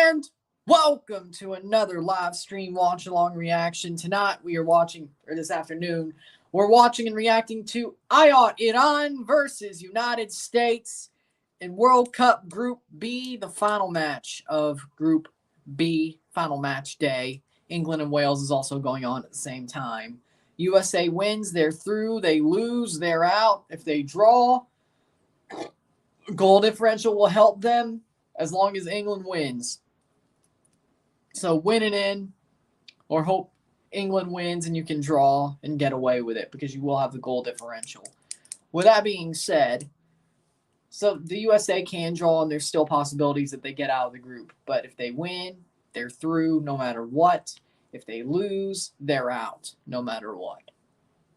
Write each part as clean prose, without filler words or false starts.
And welcome to another live stream watch along reaction. Tonight we are watching, or this afternoon, we're watching and reacting to Iran versus United States in World Cup Group B, the final match of Group B, final match day. England and Wales is also going on at the same time. USA wins, they're through. They lose, they're out. If they draw, goal differential will help them as long as England wins. So win it in, or hope England wins and you can draw and get away with it because you will have the goal differential. With that being said, so the USA can draw and there's still possibilities that they get out of the group. But if they win, they're through no matter what. If they lose, they're out no matter what.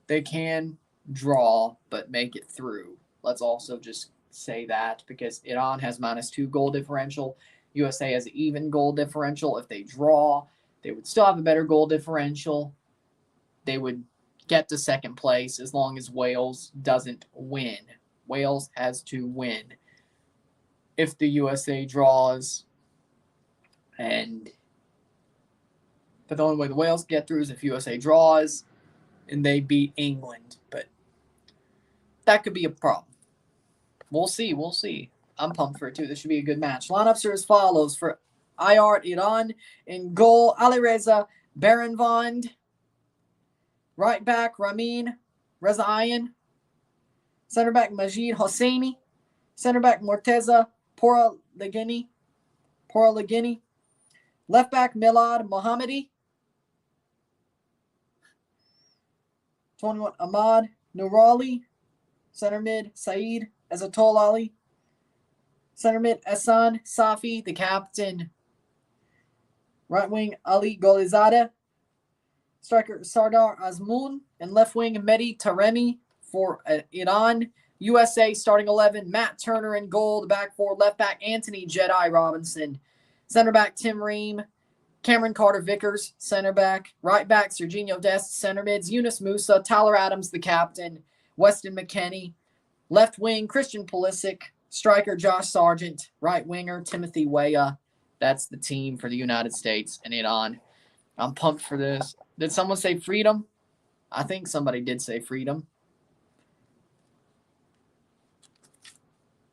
They can draw but make it through. Let's also just say that because Iran has -2 goal differential. USA has an even goal differential. If they draw, they would still have a better goal differential. They would get to second place as long as Wales doesn't win. Wales has to win. If the USA draws, but the only way the Wales get through is if USA draws and they beat England. But that could be a problem. We'll see. We'll see. I'm pumped for it too. This should be a good match. Lineups are as follows for Iran in goal: Alireza Baranvand. Right back, Ramin Rezaian. Center back, Majid Hosseini. Center back, Morteza Poraligini. Left back, Milad Mohammadi. 21, Ahmad Nourali. Center mid, Saeed Azatol Ali. Center mid, Ehsan Safi, the captain. Right wing, Ali Golizadeh. Striker, Sardar Azmoun. And left wing, Mehdi Taremi for Iran. USA starting 11, Matt Turner in goal. The back four, left back, Anthony Jedi Robinson. Center back, Tim Ream. Cameron Carter-Vickers, center back. Right back, Serginho Dest. Center mids, Yunus Musa. Tyler Adams, the captain. Weston McKennie. Left wing, Christian Pulisic. Striker, Josh Sargent. Right winger, Timothy Weah. That's the team for the United States and Iran. I'm pumped for this. Did someone say freedom? I think somebody did say freedom.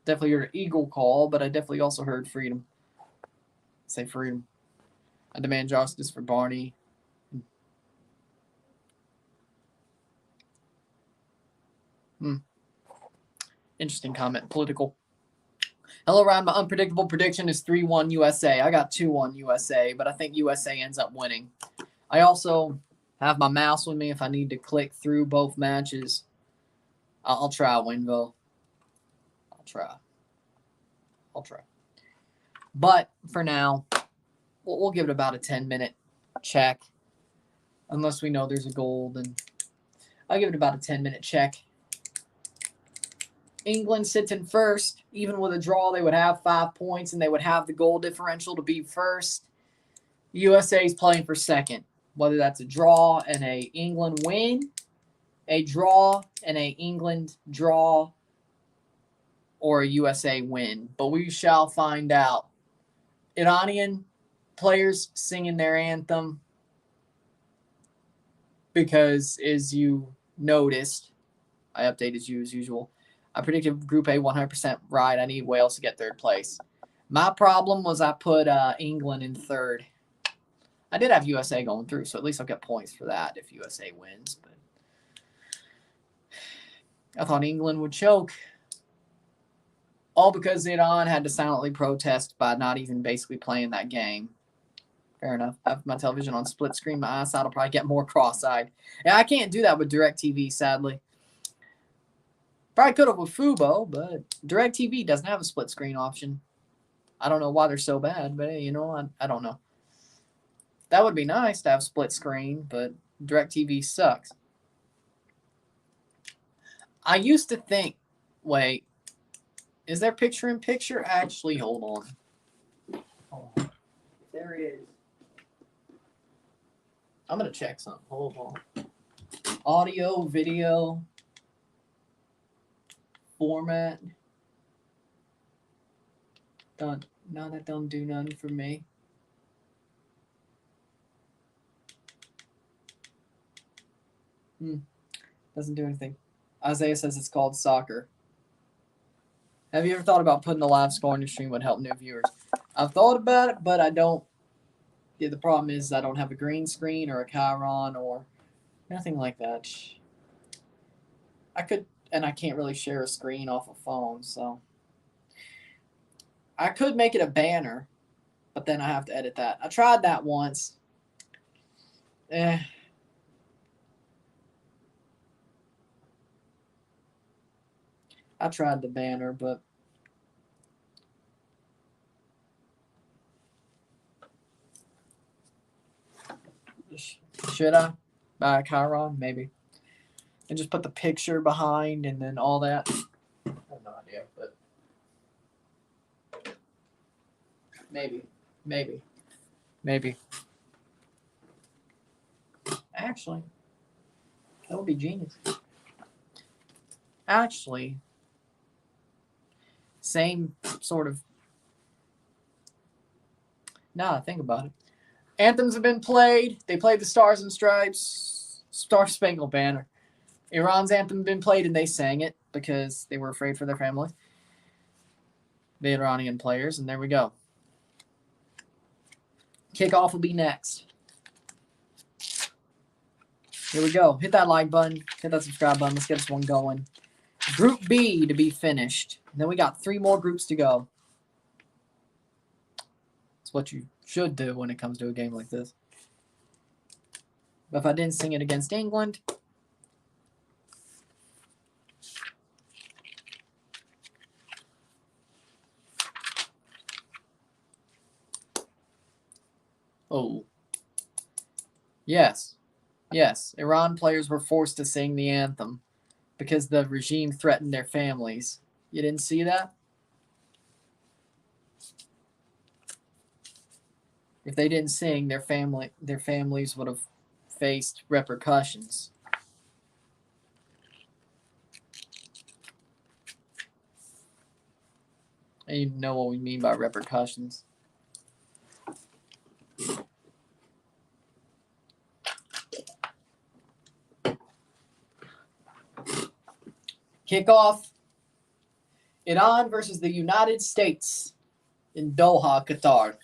Definitely heard Eagle call, but I definitely also heard freedom. Say freedom. I demand justice for Barney. Interesting comment. Political. Hello, Ryan. My unpredictable prediction is 3-1 USA. I got 2-1 USA, but I think USA ends up winning. I also have my mouse with me if I need to click through both matches. I'll try, Winvo. I'll try. But for now, we'll give it about a 10-minute check. Unless we know there's a goal, then I'll give it about a 10-minute check. England sits in first. Even with a draw, they would have 5 points, and they would have the goal differential to be first. USA is playing for second. Whether that's a draw and a England win, a draw and a England draw, or a USA win. But we shall find out. Iranian players singing their anthem because, as you noticed, I updated you as usual. I predicted Group A 100% right. I need Wales to get third place. My problem was I put England in third. I did have USA going through, so at least I'll get points for that if USA wins. But I thought England would choke. All because Iran had to silently protest by not even basically playing that game. Fair enough. I have my television on split screen. My eyesight will probably get more cross-eyed. Yeah, I can't do that with DirecTV, sadly. Probably could have with Fubo, but DirecTV doesn't have a split screen option. I don't know why they're so bad, but hey, you know, I don't know. That would be nice to have split screen, but DirecTV sucks. I used to think, wait, is there picture-in-picture? Actually, hold on. There is. I'm going to check something. Hold on. Audio, video, format. No, that don't do nothing for me. Doesn't do anything. Isaiah says it's called soccer. Have you ever thought about putting the live score on your stream would help new viewers? I've thought about it, but I don't. Yeah, the problem is I don't have a green screen or a Chiron or nothing like that. I could, and I can't really share a screen off a phone, so I could make it a banner, but then I have to edit that. I tried that once. I tried the banner, but should I buy a Chiron? Maybe. And just put the picture behind and then all that. I have no idea, but maybe. Actually, that would be genius. Actually, same sort of. Now I think about it. Anthems have been played. They played the Stars and Stripes, Star Spangled Banner. Iran's anthem had been played and they sang it because they were afraid for their family. The Iranian players, and there we go. Kickoff will be next. Here we go. Hit that like button. Hit that subscribe button. Let's get this one going. Group B to be finished. And then we got 3 more groups to go. That's what you should do when it comes to a game like this. But if I didn't sing it against England, oh. Yes. Iran players were forced to sing the anthem because the regime threatened their families. You didn't see that? If they didn't sing, their families would have faced repercussions. And you know what we mean by repercussions. Kickoff. Iran versus the United States in Doha, Qatar.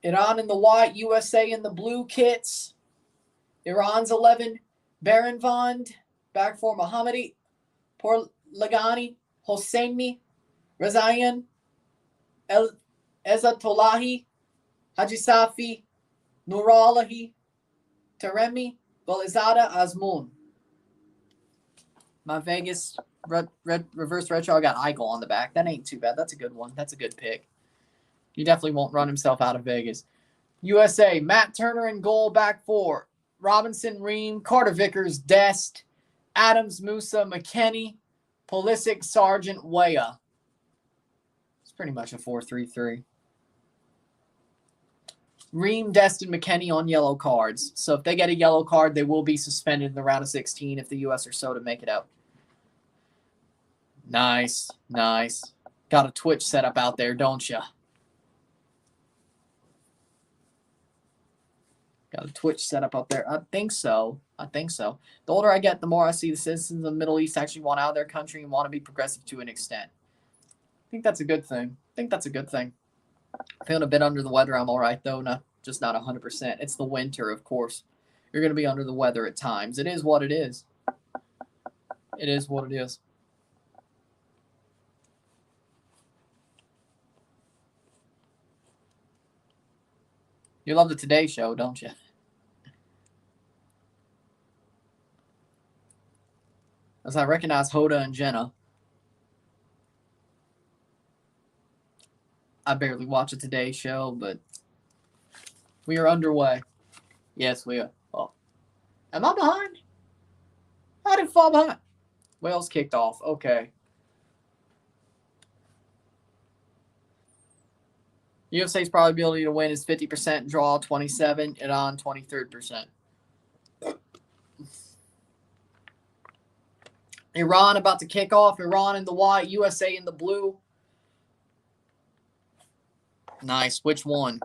Iran in the white, USA in the blue kits. Iran's 11, Baranvand, back for Mohammadi, Porlagani, Hosseini, Razayan, Ezatollahi, Haji Safi, Nuralahi, Taremi, Golizada, Azmoun. My Vegas reverse retro, I got Eichel on the back. That ain't too bad. That's a good one. That's a good pick. He definitely won't run himself out of Vegas. USA, Matt Turner in goal, back 4. Robinson, Ream, Carter Vickers, Dest, Adams, Musa, McKenney, Pulisic, Sargent, Weah. It's pretty much a 4-3-3. Ream, Dest, and McKenney on yellow cards. So if they get a yellow card, they will be suspended in the round of 16 if the U.S. are so to make it out. Nice. Got a Twitch setup out there, don't you? Got a Twitch setup up there. I think so. The older I get, the more I see the citizens of the Middle East actually want out of their country and want to be progressive to an extent. I think that's a good thing. Feeling a bit under the weather. I'm all right, though. Not 100%. It's the winter, of course. You're going to be under the weather at times. It is what it is. You love the Today Show, don't you? As I recognize Hoda and Jenna. I barely watch a Today Show, but we are underway. Yes, we are. Oh. Am I behind? How did I fall behind? Wales kicked off. Okay. USA's probability to win is 50%, draw 27, Iran 23%. Iran about to kick off. Iran in the white, USA in the blue. Nice. Which one?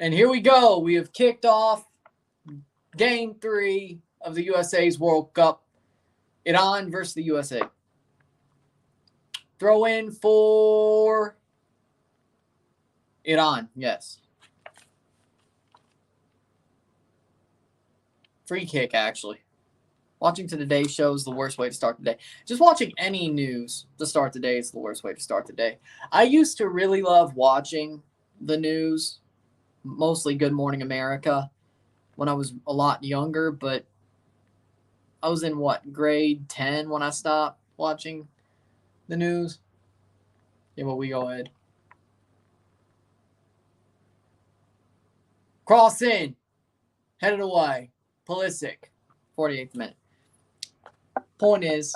And here we go. We have kicked off Game 3 of the USA's World Cup. Iran versus the USA. Throw in for Iran, yes. Free kick, actually. Watching Today show is the worst way to start the day. Just watching any news to start the day is the worst way to start the day. I used to really love watching the news, mostly Good Morning America, when I was a lot younger, but I was in, grade 10 when I stopped watching the news? Yeah, well, we go ahead. Cross in. Headed away. Pulisic. 48th minute. Point is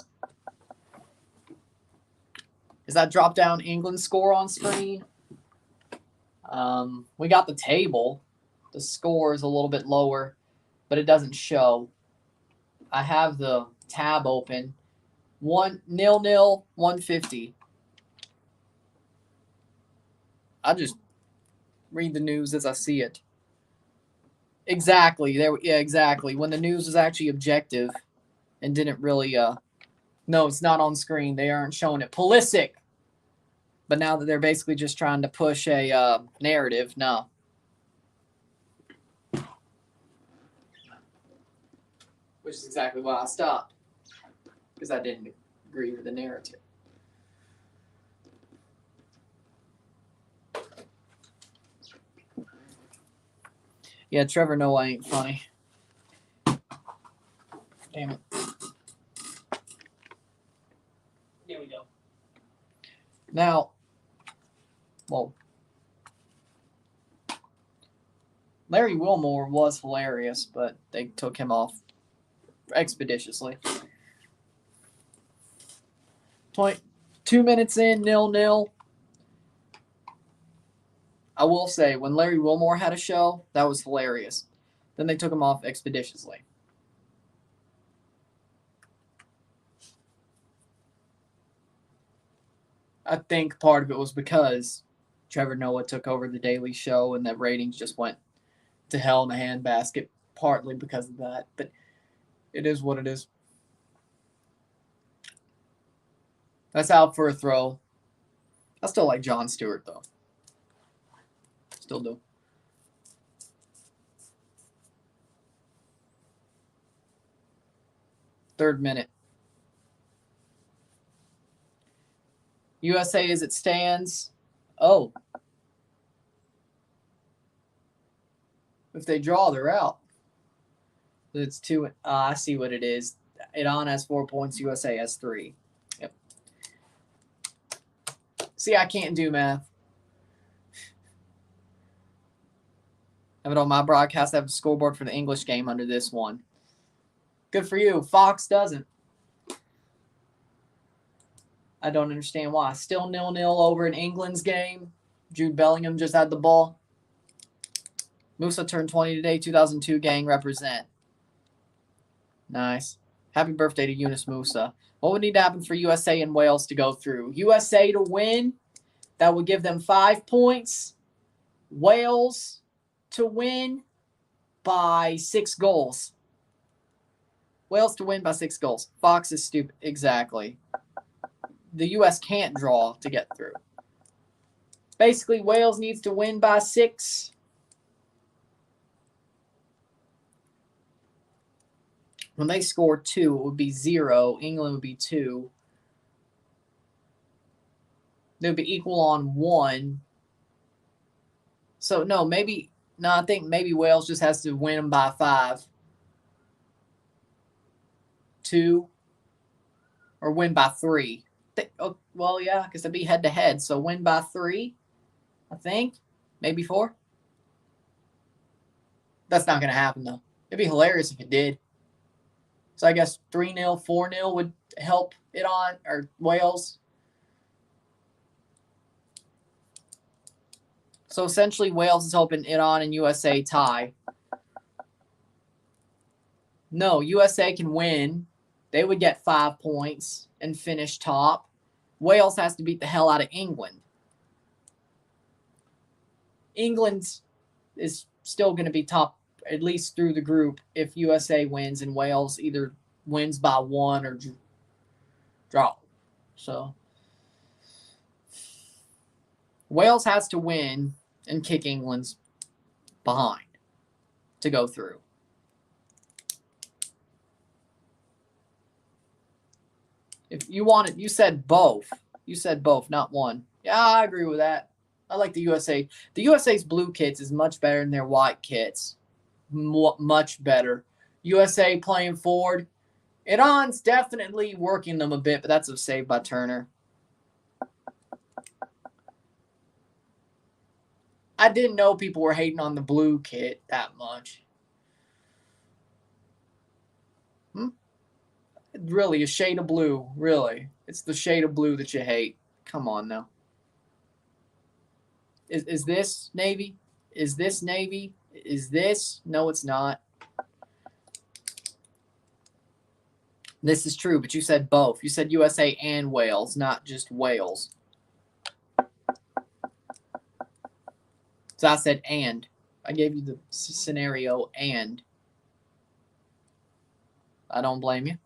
that drop down England score on screen? We got the table. The score is a little bit lower, but it doesn't show. I have the tab open. 1-0, 150. I just read the news as I see it. Exactly. Yeah, exactly. When the news is actually objective and didn't really no, it's not on screen. They aren't showing it. Pulisic. But now that they're basically just trying to push a narrative, no. Which is exactly why I stopped. Because I didn't agree with the narrative. Yeah, Trevor Noah ain't funny. Damn it. Here we go. Now, well, Larry Wilmore was hilarious, but they took him off expeditiously. 2 minutes in, 0-0. I will say, when Larry Wilmore had a show, that was hilarious. Then they took him off expeditiously. I think part of it was because Trevor Noah took over the Daily Show and the ratings just went to hell in a handbasket, partly because of that. But it is what it is. That's out for a throw. I still like Jon Stewart, though. Still do. Third minute. USA as it stands. Oh. If they draw, they're out. It's 2. I see what it is. Iran has 4 points. USA has 3. Yep. See, I can't do math. I have it on my broadcast. I have a scoreboard for the English game under this one. Good for you. Fox doesn't. I don't understand why. Still 0-0 over in England's game. Jude Bellingham just had the ball. Musa turned 20 today. 2002 gang represent. Nice. Happy birthday to Yunus Musa. What would need to happen for USA and Wales to go through? USA to win. That would give them 5 points. Wales to win by 6 goals. Wales to win by 6 goals. Fox is stupid. Exactly. The U.S. can't draw to get through. Basically, Wales needs to win by 6. When they score 2, it would be 0. England would be 2. They would be equal on 1. So, I think maybe Wales just has to win them by 5. 2. Or win by 3. Well, yeah, because it'd be head-to-head. So, win by 3, I think. Maybe 4. That's not going to happen, though. It'd be hilarious if it did. So, I guess 3-0, 4-0 would help it on, or Wales. So, essentially, Wales is hoping Iran and USA tie. No, USA can win. They would get 5 points and finish top. Wales has to beat the hell out of England. England is still going to be top, at least through the group, if USA wins and Wales either wins by 1 or draw. So Wales has to win and kick England's behind to go through. If you wanted, you said both. You said both, not one. Yeah, I agree with that. I like the USA. The USA's blue kits is much better than their white kits. Much better. USA playing forward. Iran's definitely working them a bit, but that's a save by Turner. I didn't know people were hating on the blue kit that much. Really, a shade of blue. Really. It's the shade of blue that you hate. Come on now. Is this Navy? Is this Navy? Is this? No, it's not. This is true, but you said both. You said USA and Wales, not just Wales. So I said and. I gave you the scenario and. I don't blame you.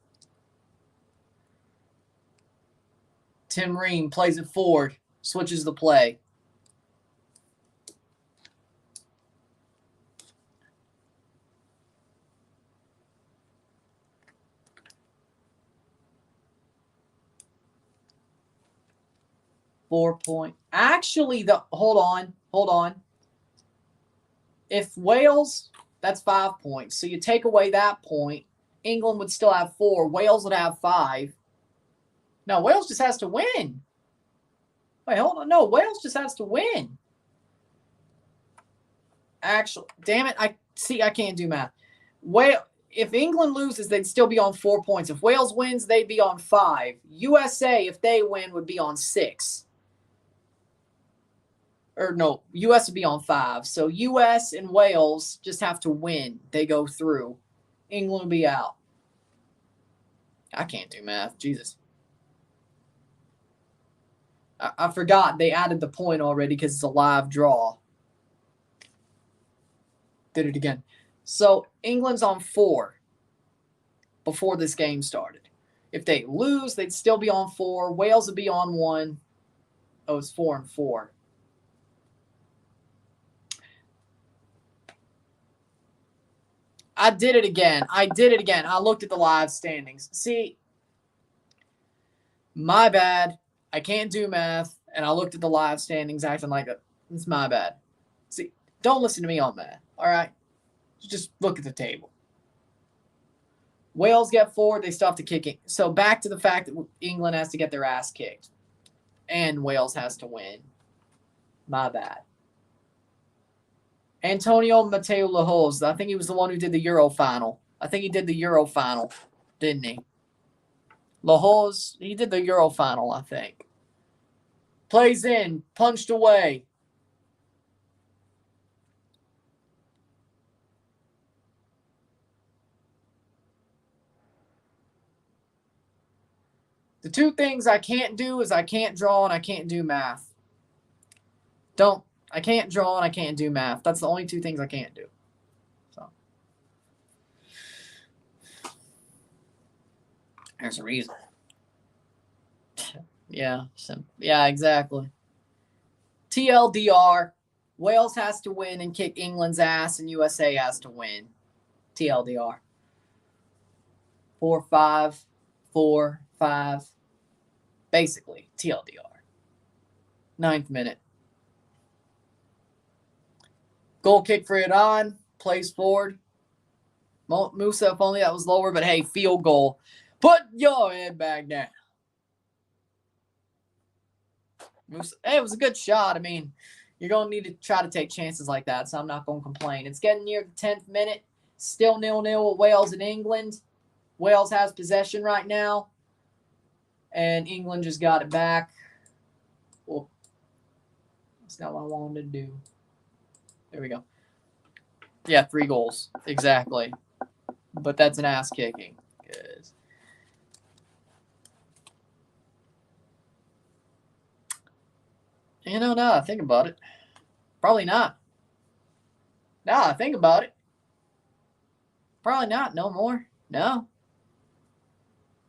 Tim Ream plays it forward, switches the play. Actually, hold on. If Wales, that's 5 points. So you take away that point, England would still have 4. Wales would have 5. No, Wales just has to win. Wait, hold on. No, Wales just has to win. Actually, damn it. I can't do math. If England loses, they'd still be on 4 points. If Wales wins, they'd be on 5. USA, if they win, would be on 6. Or no, US would be on 5. So US and Wales just have to win. They go through. England will be out. I can't do math. Jesus. I forgot they added the point already because it's a live draw. Did it again. So England's on 4 before this game started. If they lose, they'd still be on 4. Wales would be on 1. Oh, it's 4 and 4. I did it again. I looked at the live standings. See, my bad. I can't do math, and I looked at the live standings acting like it's my bad. See, don't listen to me on math, all right? Just look at the table. Wales get 4, they still have to kick it. So back to the fact that England has to get their ass kicked, and Wales has to win. My bad. Antonio Mateo Lahoz. I think he was the one who did the Euro final. I think he did the Euro final, didn't he? Lahoz, he did the Euro final, I think. Plays in, punched away. The 2 things I can't do is I can't draw and I can't do math. I can't draw and I can't do math. That's the only 2 things I can't do. So there's a reason. Yeah, exactly. TLDR, Wales has to win and kick England's ass, and USA has to win. TLDR. 4-5, 4-5. Basically, TLDR. 9th minute. Goal kick for Iran. Plays forward. Musa, if only that was lower, but hey, field goal. Put your head back down. Hey, it was a good shot. I mean, you're going to need to try to take chances like that, so I'm not going to complain. It's getting near the 10th minute. Still 0-0 with Wales and England. Wales has possession right now, and England just got it back. Well, that's not what I wanted to do. There we go. Yeah, 3 goals. Exactly. But that's an ass kicking. Now I think about it. Probably not. Nah, think about it. Probably not. No more. No.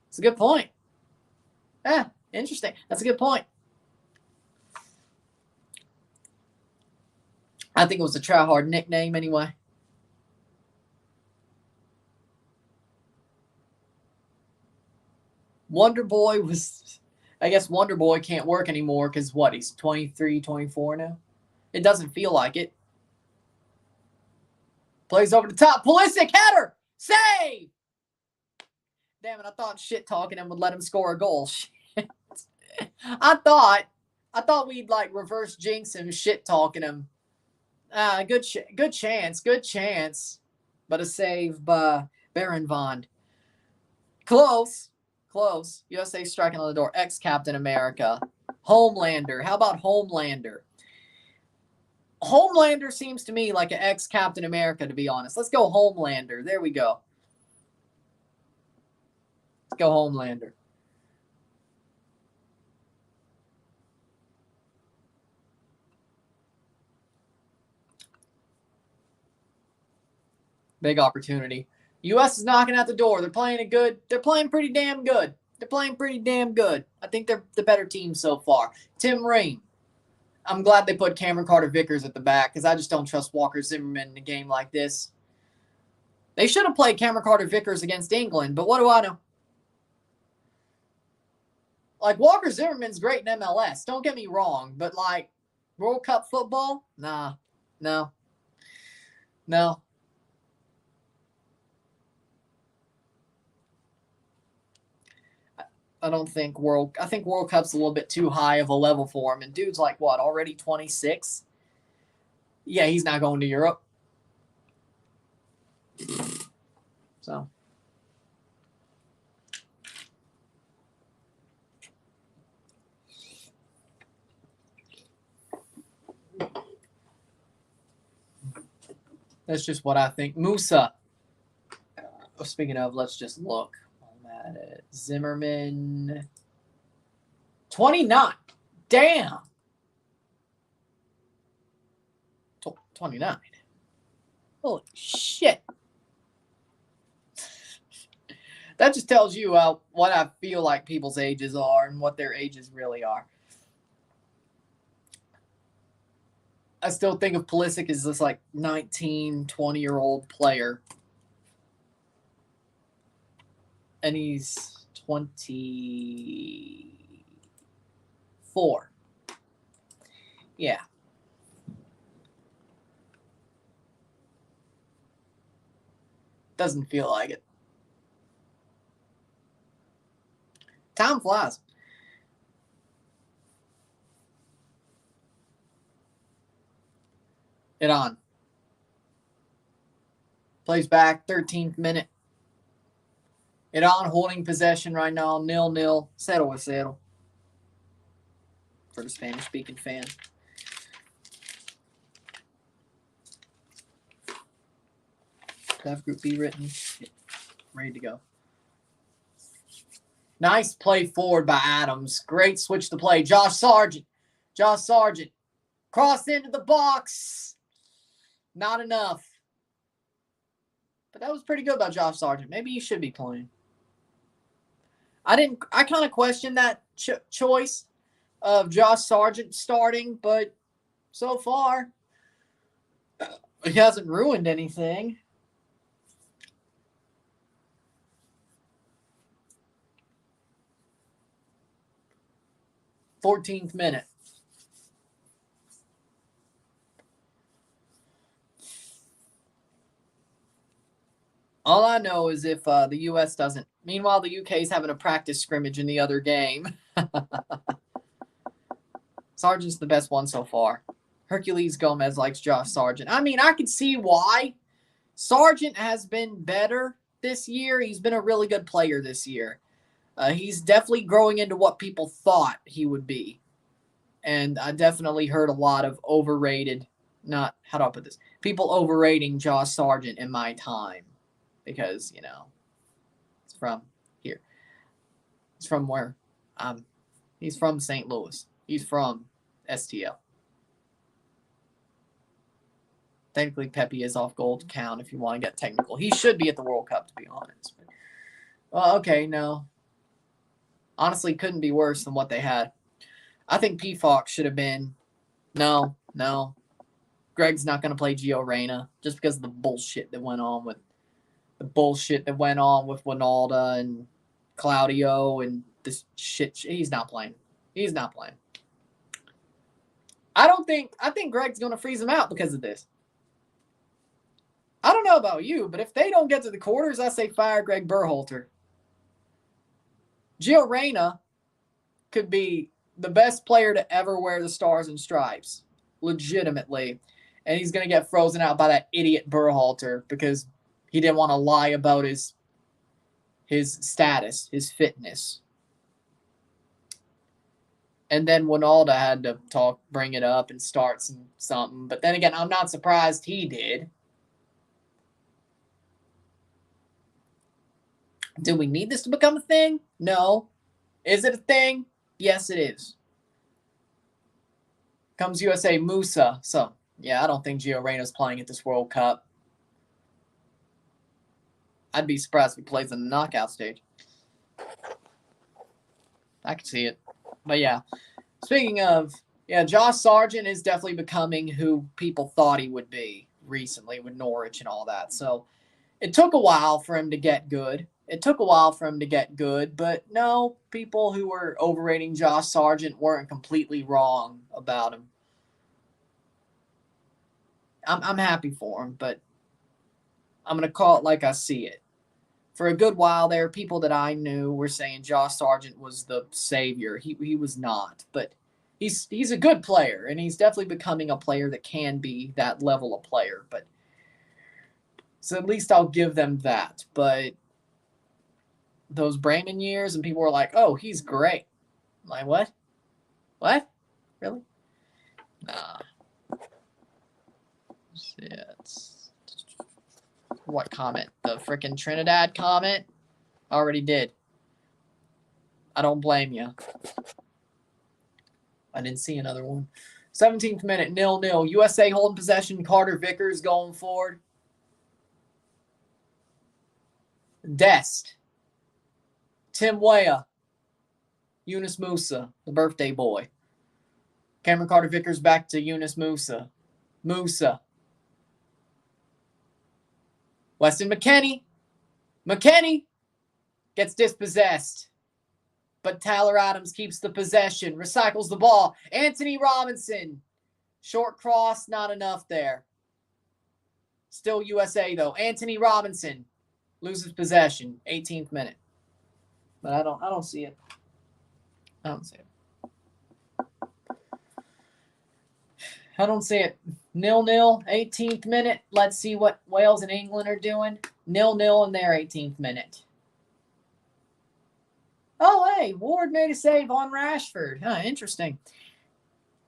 It's a good point. Yeah, interesting. That's a good point. I think it was a try-hard nickname anyway. Wonder Boy was... I guess Wonder Boy can't work anymore because what? He's 23, 24 now? It doesn't feel like it. Plays over the top. Pulisic header! Save! Damn it, I thought shit-talking him would let him score a goal. I thought we'd like reverse jinx him, shit-talking him. Good chance. But a save by Baron Vond. Close. USA striking on the door. Ex-Captain America. Homelander. How about Homelander? Homelander seems to me like an ex-Captain America, to be honest. Let's go Homelander. There we go. Let's go Homelander. Big opportunity. U.S. is knocking at the door. They're playing pretty damn good. I think they're the better team so far. Tim Raine. I'm glad they put Cameron Carter-Vickers at the back because I just don't trust Walker Zimmerman in a game like this. They should have played Cameron Carter-Vickers against England, but what do I know? Like, Walker Zimmerman's great in MLS. Don't get me wrong, but, like, World Cup football? Nah. No. I think World Cup's a little bit too high of a level for him. And dude's like, what, already 26? Yeah, he's not going to Europe. So. That's just what I think. Musa. Speaking of, let's just look. I'm at it. Zimmerman. 29. Damn. 29. Holy shit. That just tells you what I feel like people's ages are and what their ages really are. I still think of Pulisic as this like 19, 20-year-old player. And he's 24. Yeah. Doesn't feel like it. Time flies. Iran. Plays back, 13th minute. Iran holding possession right now, 0-0. Settle. For the Spanish-speaking fan. Have Group B written. Ready to go. Nice play forward by Adams. Great switch to play. Josh Sargent. Crossed into the box. Not enough. But that was pretty good by Josh Sargent. Maybe he should be playing. I kind of questioned that choice of Josh Sargent starting, but so far, he hasn't ruined anything. Fourteenth minute. All I know is if the U.S. doesn't. Meanwhile, the UK is having a practice scrimmage in the other game. Sargent's the best one so far. Hercules Gomez likes Josh Sargent. I mean, I can see why. Sargent has been better this year. He's been a really good player this year. He's definitely growing into what people thought he would be. And I definitely heard a lot of overrated, how do I put this? People overrating Josh Sargent in my time. Because, it's from here. It's from where? He's from St. Louis. He's from STL. Technically, Pepe is off gold count if you want to get technical. He should be at the World Cup, to be honest. But, well, okay, no. Honestly, couldn't be worse than what they had. I think PFOX should have been. No. Greg's not going to play Gio Reyna just because of the bullshit that went on with Winalda and Claudio and this shit. He's not playing. I think Greg's going to freeze him out because of this. I don't know about you, but if they don't get to the quarters, I say fire Greg Berhalter. Gio Reyna could be the best player to ever wear the stars and stripes, legitimately. And he's going to get frozen out by that idiot Berhalter because he didn't want to lie about his status, his fitness. And then Winalda had to bring it up and start something. But then again, I'm not surprised he did. Do we need this to become a thing? No. Is it a thing? Yes, it is. Comes USA Musa. So, yeah, I don't think Gio Reyna's playing at this World Cup. I'd be surprised if he plays in the knockout stage. I could see it. But, yeah. Speaking of, Josh Sargent is definitely becoming who people thought he would be recently with Norwich and all that. So, it took a while for him to get good. But no, people who were overrating Josh Sargent weren't completely wrong about him. I'm happy for him, but I'm going to call it like I see it. For a good while there, people that I knew were saying Josh Sargent was the savior. He was not, but he's a good player, and he's definitely becoming a player that can be that level of player. But so at least I'll give them that. But those Bremen years, and people were like, "Oh, he's great." I'm like, what? What? Really? Nah. It's what comment? The frickin' Trinidad comment? Already did. I don't blame you. I didn't see another one. 17th minute, 0-0. USA holding possession. Carter Vickers going forward. Dest. Tim Weah. Yunus Musa, the birthday boy. Cameron Carter Vickers back to Yunus Musa. Weston McKennie. McKennie gets dispossessed. But Tyler Adams keeps the possession. Recycles the ball. Anthony Robinson. Short cross, not enough there. Still USA, though. Anthony Robinson loses possession. 18th minute. But I don't see it. I don't see it. 0-0, 18th minute. Let's see what Wales and England are doing. 0-0 in their 18th minute. Oh, hey, Ward made a save on Rashford. Huh, interesting.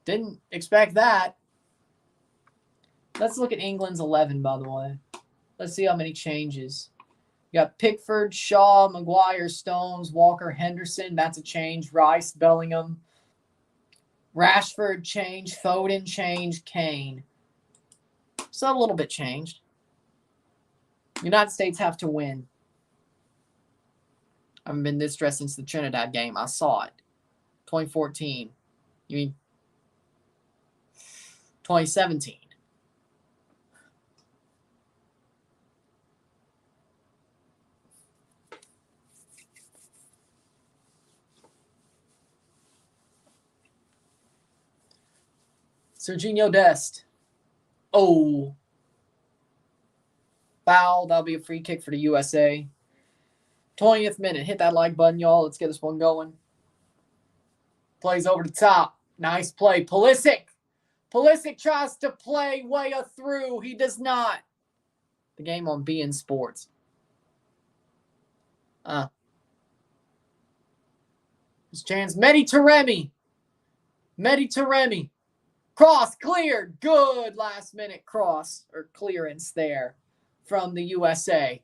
Didn't expect that. Let's look at England's 11, by the way. Let's see how many changes. You got Pickford, Shaw, Maguire, Stones, Walker, Henderson. That's a change. Rice, Bellingham. Rashford change. Foden change. Kane. So a little bit changed. United States have to win. I haven't been this stressed since the Trinidad game. I saw it. 2014. You mean 2017. Serginho Dest. Oh. Foul. That'll be a free kick for the USA. 20th minute. Hit that like button, y'all. Let's get this one going. Plays over the top. Nice play. Pulisic. Pulisic tries to play Weah through. He does not. The game on beIN Sports. His chance. Mehdi Taremi. Cross cleared. Good last minute cross or clearance there from the USA.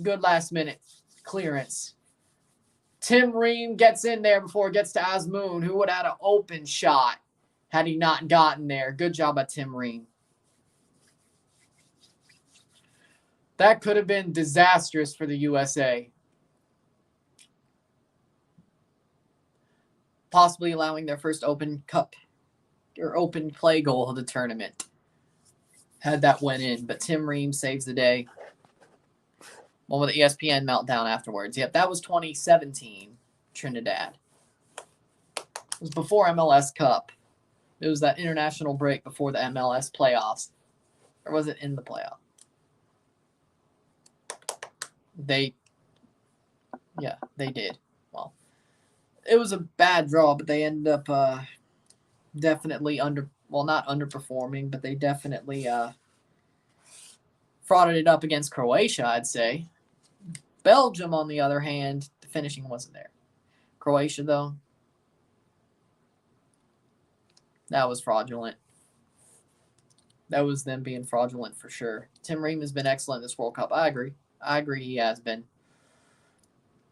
Good last minute clearance. Tim Ream gets in there before it gets to Azmoun, who would have had an open shot. had he not gotten there. Good job by Tim Ream. That could have been disastrous for the USA. Possibly allowing their first Open Cup or Open Play goal of the tournament. Had that went in, but Tim Ream saves the day. One with the ESPN meltdown afterwards. Yep, that was 2017 Trinidad. It was before MLS Cup. It was that international break before the MLS playoffs. Or was it in the playoff? They did. Well, it was a bad draw, but they ended up definitely not underperforming, but they definitely frauded it up against Croatia, I'd say. Belgium, on the other hand, the finishing wasn't there. Croatia, though, that was fraudulent. That was them being fraudulent for sure. Tim Ream has been excellent this World Cup. I agree he has been.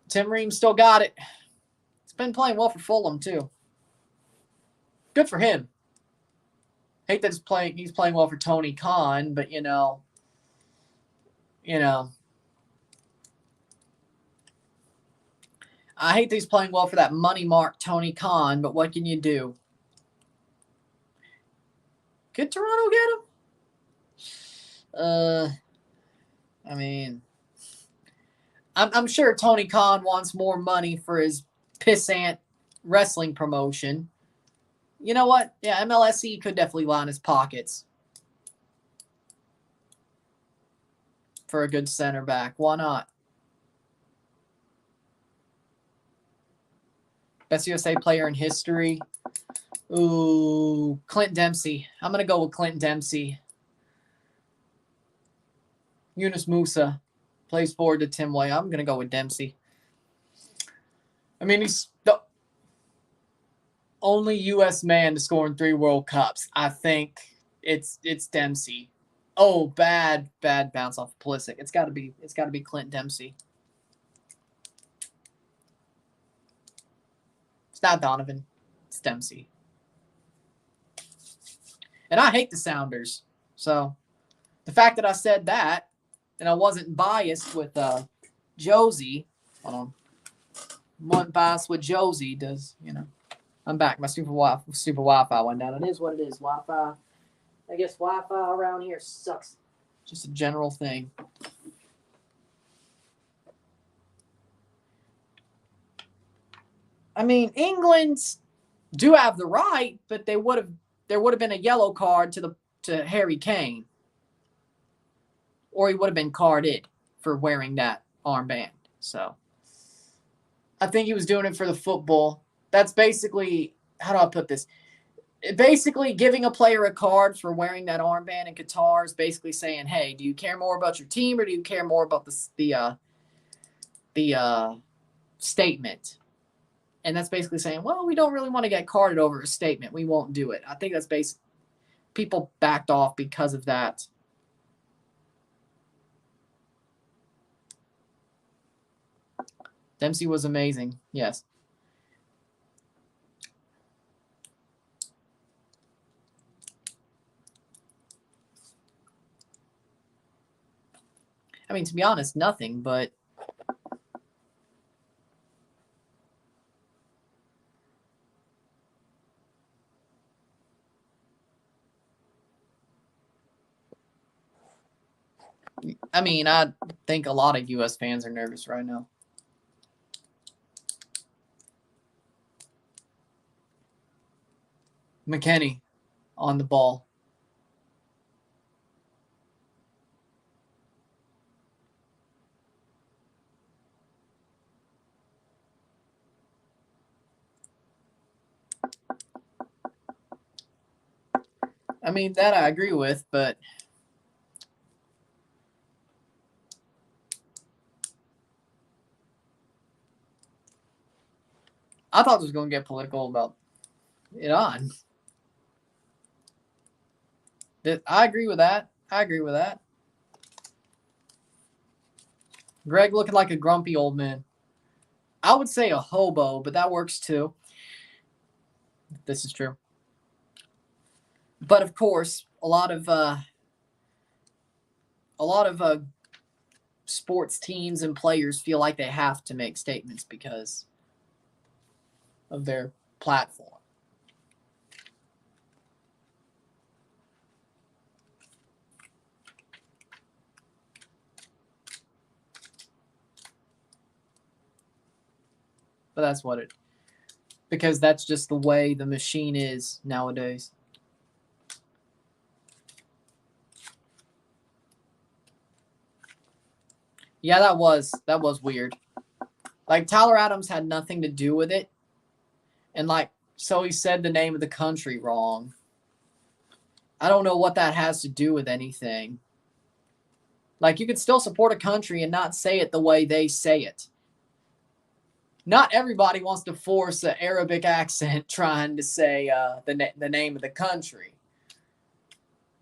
Tim Ream still got it. He's been playing well for Fulham, too. Good for him. Hate that he's playing well for Tony Khan, but, you know. I hate that he's playing well for that money mark Tony Khan, but what can you do? Could Toronto get him? I mean, I'm sure Tony Khan wants more money for his pissant wrestling promotion. You know what? Yeah, MLSE could definitely line his pockets for a good center back. Why not? Best USA player in history. Ooh, Clint Dempsey. I'm going to go with Clint Dempsey. Yunus Musa plays forward to Tim Way. I'm going to go with Dempsey. I mean, he's the only U.S. man to score in 3 World Cups. I think it's Dempsey. Oh, bad bounce off of Pulisic. It's got to be Clint Dempsey. It's not Donovan. It's Dempsey. And I hate the Sounders. So the fact that I said that and I wasn't biased with Josie. Hold on. Wasn't biased with Josie does, you know. I'm back. My super Wi-Fi went down. It is what it is. Wi-Fi. I guess Wi-Fi around here sucks. Just a general thing. I mean, England do have the right, but there would have been a yellow card to Harry Kane. Or he would have been carded for wearing that armband. So I think he was doing it for the football. That's basically, how do I put this? Basically, giving a player a card for wearing that armband in Qatar is basically saying, hey, do you care more about your team or do you care more about the statement? And that's basically saying, well, we don't really want to get carded over a statement. We won't do it. I think that's people backed off because of that. Dempsey was amazing. Yes. I mean, to be honest, nothing, but I mean, I think a lot of U.S. fans are nervous right now. McKennie on the ball. I mean, that I agree with, but I thought it was going to get political about Iran. I agree with that. Greg looking like a grumpy old man. I would say a hobo, but that works too. This is true. But of course, a lot of sports teams and players feel like they have to make statements because of their platform. But that's what it, because that's just the way the machine is nowadays. Yeah, that was weird. Like, Tyler Adams had nothing to do with it. And like, so he said the name of the country wrong. I don't know what that has to do with anything. Like, you could still support a country and not say it the way they say it. Not everybody wants to force an Arabic accent trying to say the name of the country.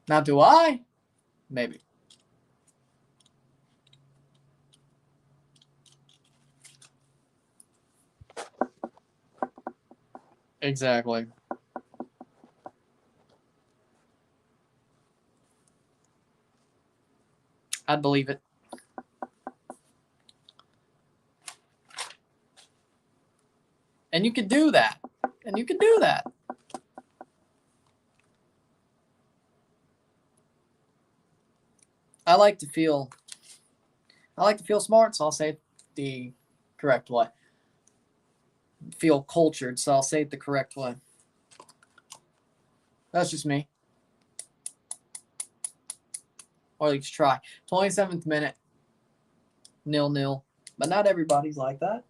Now, do I? Maybe. Exactly. I'd believe it. And you could do that. And you could do that. I like to feel smart, so I'll say it the correct way. Feel cultured, so I'll say it the correct way. That's just me. Or at least try. 27th minute. 0-0. But not everybody's like that.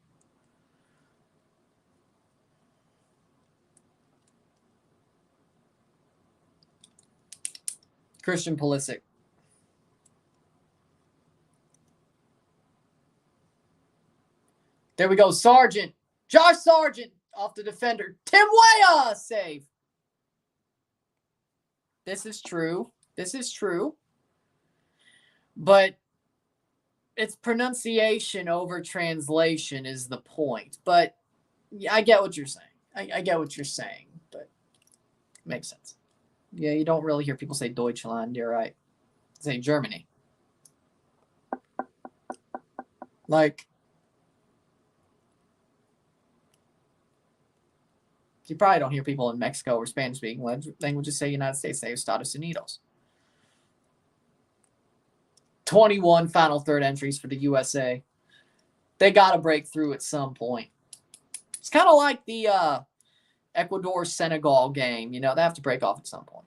Christian Pulisic. There we go. Sargent. Josh Sargent off the defender. Tim Weah save. This is true. This is true. But it's pronunciation over translation is the point. But I get what you're saying. I get what you're saying. But it makes sense. Yeah, you don't really hear people say Deutschland. You're right. Say Germany. Like, you probably don't hear people in Mexico or Spanish-speaking languages say United States say Estados Unidos. 21 final third entries for the USA. They got to break through at some point. It's kind of like the Ecuador-Senegal game. You know, they have to break off at some point.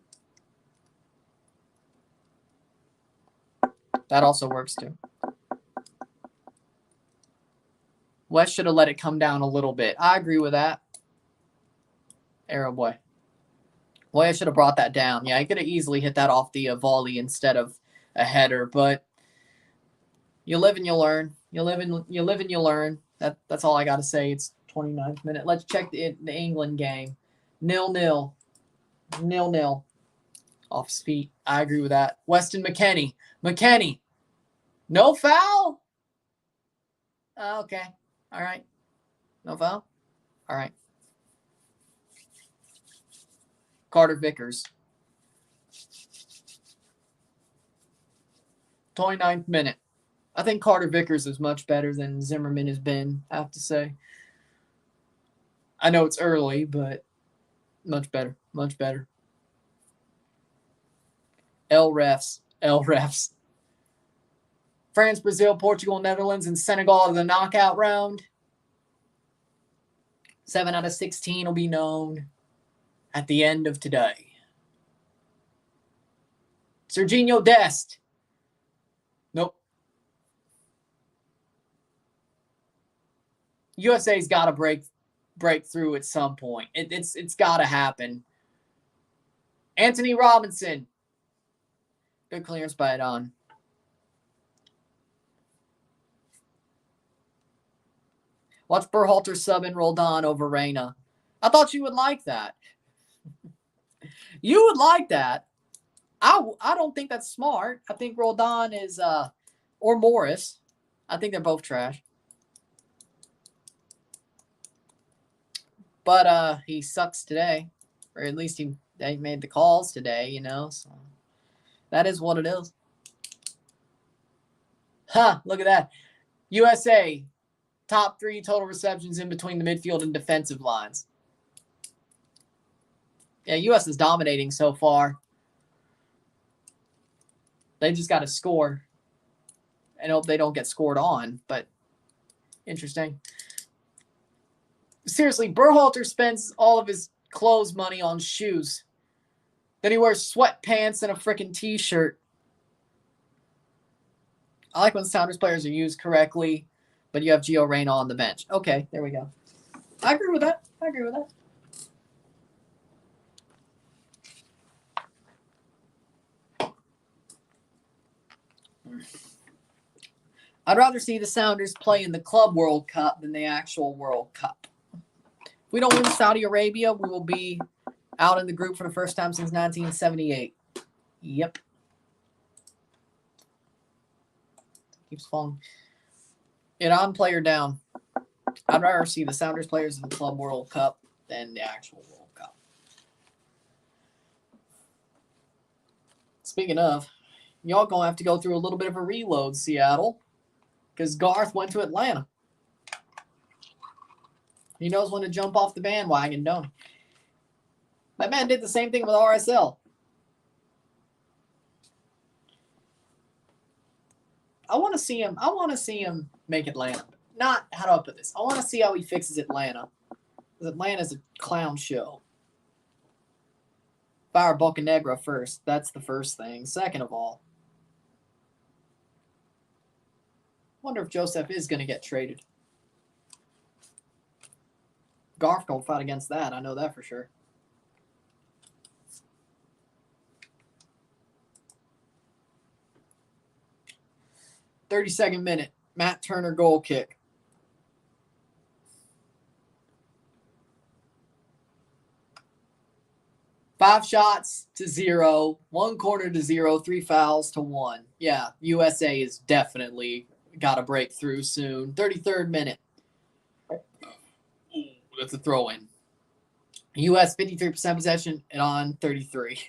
That also works too. West should have let it come down a little bit. I agree with that. Arrow boy. Boy, I should have brought that down. Yeah, I could have easily hit that off the volley instead of a header, but you live and you learn. You live and you learn. That's all I got to say. It's 29th minute. Let's check the England game. 0-0. 0-0. Off his feet. I agree with that. Weston McKennie. McKennie. No foul? Okay. All right. No foul? All right. Carter Vickers. 29th minute. I think Carter Vickers is much better than Zimmerman has been, I have to say. I know it's early, but much better. Much better. L refs. France, Brazil, Portugal, Netherlands, and Senegal to the knockout round. 7 out of 16 will be known at the end of today. Serginho Dest. Nope. USA's got to break through at some point. It's got to happen. Anthony Robinson. Good clearance by Adon. Watch Berhalter sub in Roldan over Reyna. I thought you would like that. You would like that. I don't think that's smart. I think Roldan is, or Morris. I think they're both trash. But he sucks today. Or at least he They made the calls today, you know, so that is what it is. Huh, look at that. USA, top 3 total receptions in between the midfield and defensive lines. Yeah, U.S. is dominating so far. They just got to score. I hope they don't get scored on, but interesting. Seriously, Berhalter spends all of his clothes money on shoes. Then he wears sweatpants and a freaking t-shirt. I like when Sounders players are used correctly, but you have Gio Reyna on the bench. Okay, there we go. I agree with that. I'd rather see the Sounders play in the Club World Cup than the actual World Cup. If we don't win Saudi Arabia, we will be out in the group for the first time since 1978. Yep. Keeps falling. Iran player down. I'd rather see the Sounders players in the Club World Cup than the actual World Cup. Speaking of, y'all going to have to go through a little bit of a reload, Seattle, because Garth went to Atlanta. He knows when to jump off the bandwagon, don't he? That man did the same thing with RSL. I want to see him make Atlanta. Not, how do I put this? I want to see how he fixes Atlanta. Because Atlanta's a clown show. Fire Bocanegra first. That's the first thing. Second of all, I wonder if Joseph is going to get traded. Garth don't fight against that. I know that for sure. "32nd minute. Matt Turner goal kick. Five shots to 0, 1 corner to 0, 3 fouls to 1. Yeah, USA is definitely got to break through soon. 33rd minute. Ooh, that's a throw-in. U.S. 53% possession and on 33.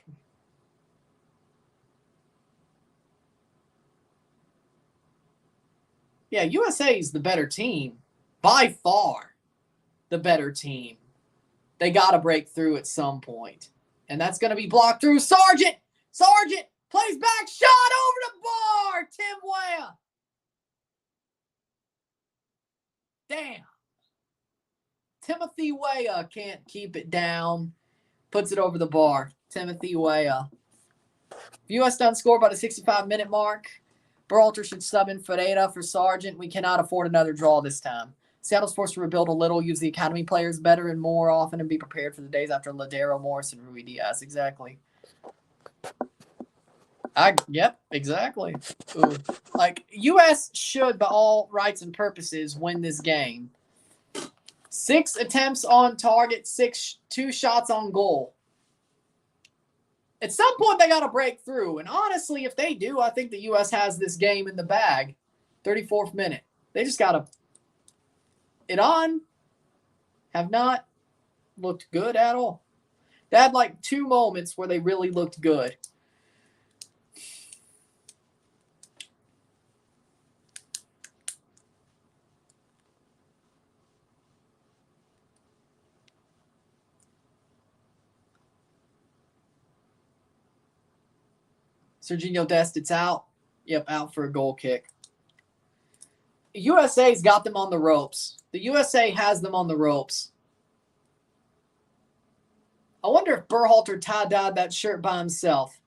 Yeah, USA is the better team. By far the better team. They got to break through at some point. And that's going to be blocked through. Sargent plays back. Shot over the bar. Tim Weah. Damn. Timothy Weah can't keep it down. Puts it over the bar. Timothy Weah. U.S. done score by the 65-minute mark. Berhalter should sub in Ferreira for Sargent. We cannot afford another draw this time. Seattle's forced to rebuild a little, use the academy players better and more often, and be prepared for the days after Ladero, Morris, and Rui Diaz. Exactly. Yep, exactly. Ooh. Like, U.S. should, by all rights and purposes, win this game. 6 attempts on target, 2 shots on goal. At some point, they got to break through. And honestly, if they do, I think the U.S. has this game in the bag. 34th minute. They just got to... Iran have not looked good at all. They had like 2 moments where they really looked good. Serginho Dest, it's out. Yep, out for a goal kick. USA's got them on the ropes. The USA has them on the ropes. I wonder if Berhalter tie-dyed that shirt by himself.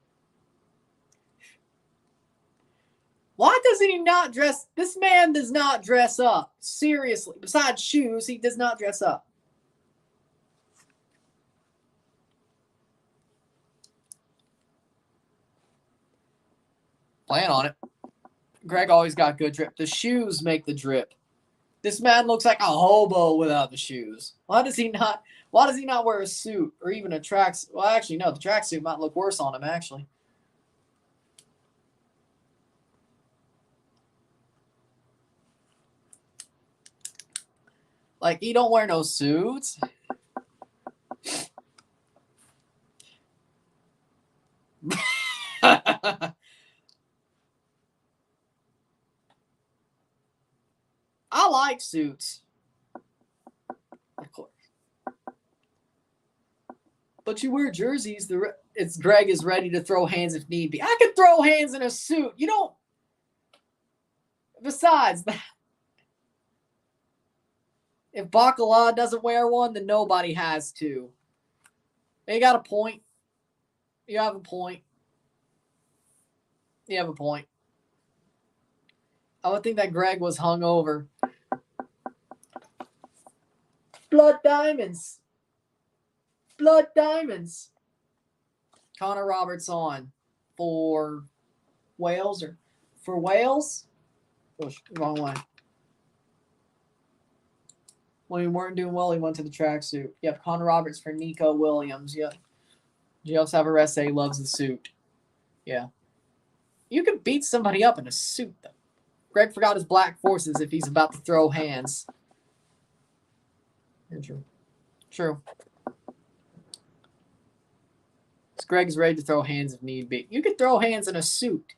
Why doesn't he not dress? This man does not dress up. Seriously. Besides shoes, he does not dress up. Plan on it. Greg always got good drip. The shoes make the drip. This man looks like a hobo without the shoes. Why does he not wear a suit or even a tracksuit? Well, actually, no, the tracksuit might look worse on him, actually. Like, he don't wear no suits. suits. Of course. But you wear jerseys. It's Greg is ready to throw hands if need be. I could throw hands in a suit. You don't. Besides that, if Bacala doesn't wear one, then nobody has to. You got a point. You have a point. You have a point. I would think that Greg was hungover. Blood diamonds. Blood diamonds. Connor Roberts on for Wales or for Wales? Oh, wrong way. When we weren't doing well, he went to the tracksuit. Yep, Connor Roberts for Nico Williams. Yep. Gio Savarese loves the suit. Yeah. You can beat somebody up in a suit, though. Greg forgot his black forces if he's about to throw hands. True. True. Greg's ready to throw hands if need be. You could throw hands in a suit.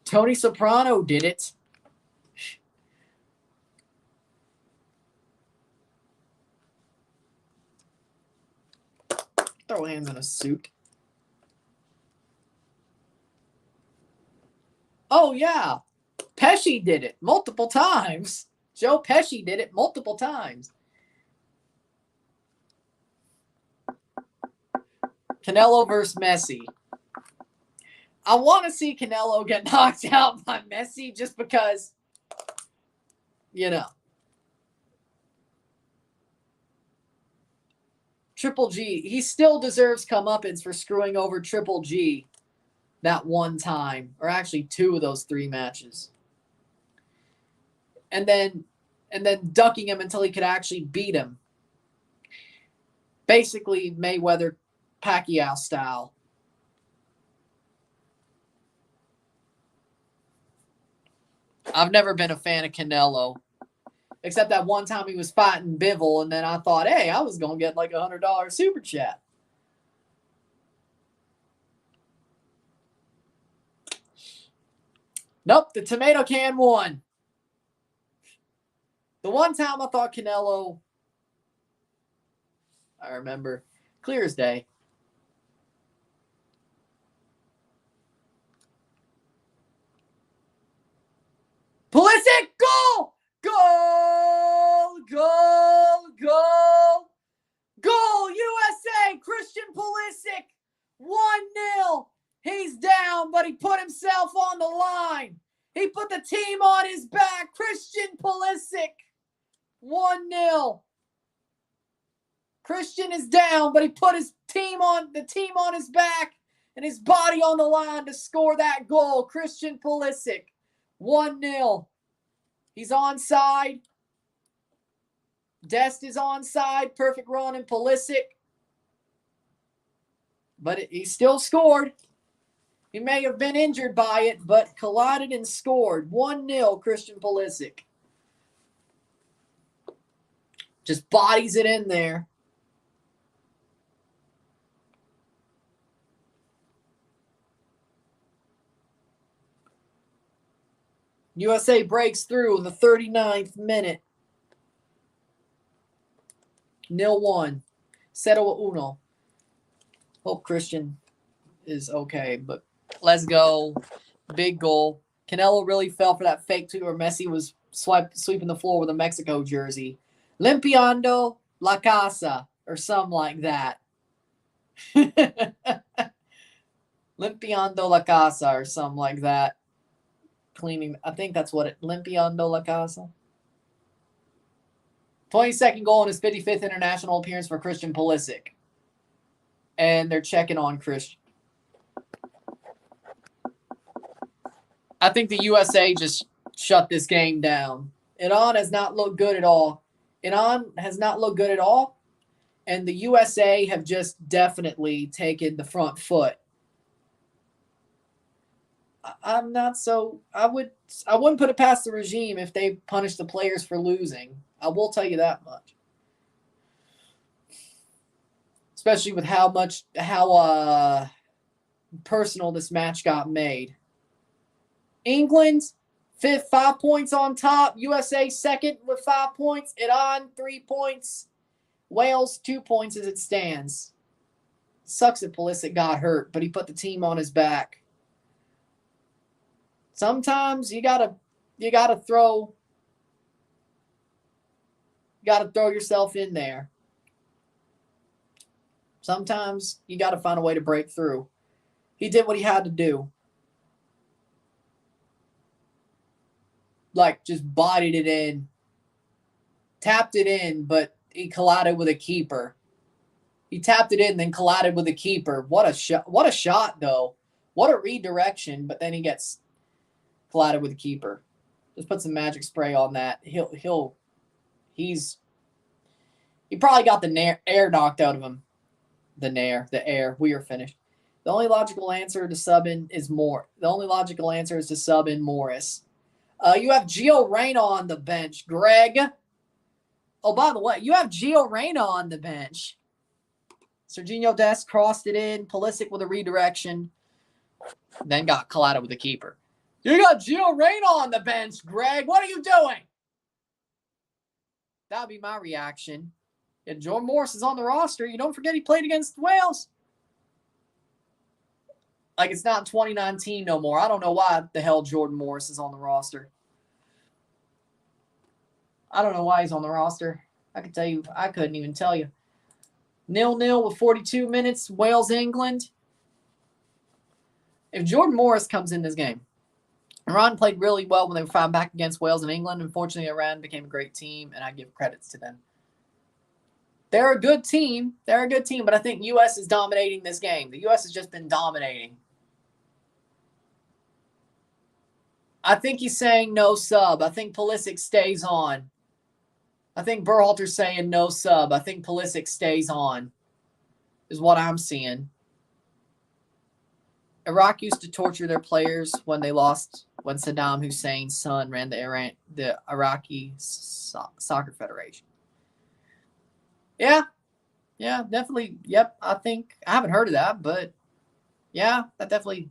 Tony Soprano did it. Throw hands in a suit. Oh, yeah. Pesci did it multiple times. Joe Pesci did it multiple times. Canelo versus Messi. I want to see Canelo get knocked out by Messi just because, you know. Triple G, he still deserves comeuppance for screwing over Triple G that one time, or actually 2 of those 3 matches. And then ducking him until he could actually beat him. Basically Mayweather Pacquiao style. I've never been a fan of Canelo. Except that one time he was fighting Bivol, and then I thought, hey, I was going to get like $100 super chat. Nope, the tomato can won. The one time I thought Canelo, I remember, clear as day. Pulisic, goal! Goal! Goal! Goal! Goal! USA! Christian Pulisic! 1-0. He's down, but he put himself on the line. He put the team on his back. Christian Pulisic. 1-0. Christian is down, but he put the team on his back and his body on the line to score that goal. Christian Pulisic. 1-0. He's onside. Dest is onside. Perfect run in Pulisic. But he still scored. He may have been injured by it, but collided and scored. 1-0, Christian Pulisic. Just bodies it in there. USA breaks through in the 39th minute. 0-1. 0-1. Hope Christian is okay, but let's go. Big goal. Canelo really fell for that fake too, where Messi was sweeping the floor with a Mexico jersey. Limpiando la casa, or something like that. Limpiando la casa, or something like that. Cleaning, I think that's what it, Limpiando la casa. 22nd goal in his 55th international appearance for Christian Pulisic. And they're checking on Christian. I think the USA just shut this game down. Iran has not looked good at all. Iran has not looked good at all. And the USA have just definitely taken the front foot. I'm not so. I wouldn't put it past the regime if they punish the players for losing. I will tell you that much. Especially with how personal this match got made. England Fifth, 5 points on top. USA second with 5 points. Iran, 3 points. Wales, 2 points as it stands. Sucks that Pulisic got hurt, but he put the team on his back. Sometimes you gotta throw yourself in there. Sometimes you got to find a way to break through. He did what he had to do. Like, just bodied it in. Tapped it in, but he collided with a keeper. He tapped it in, then collided with a keeper. What a shot, though. What a redirection, but then he gets collided with a keeper. Just put some magic spray on that. He probably got the air knocked out of him. The air. We are finished. The only logical answer to sub in is to sub in Morris. You have Gio Reyna on the bench, Greg. Oh, by the way, you have Gio Reyna on the bench. Serginho Dest crossed it in. Pulisic with a redirection. Then got collided with the keeper. You got Gio Reyna on the bench, Greg. What are you doing? That would be my reaction. And Jordan Morris is on the roster. You don't forget he played against Wales. Like, it's not 2019 no more. I don't know why the hell Jordan Morris is on the roster. I don't know why he's on the roster. I can tell you. I couldn't even tell you. 0-0 with 42 minutes. Wales, England. If Jordan Morris comes in this game, Iran played really well when they were fighting back against Wales and England. Unfortunately, Iran became a great team, and I give credits to them. They're a good team. But I think U.S. is dominating this game. The U.S. has just been dominating. I think he's saying no sub. I think Pulisic stays on. I think Berhalter's saying no sub. I think Pulisic stays on, is what I'm seeing. Iraq used to torture their players when Saddam Hussein's son ran the Iraqi Soccer Federation. Yeah, definitely. Yep, I think I haven't heard of that, but yeah, that definitely,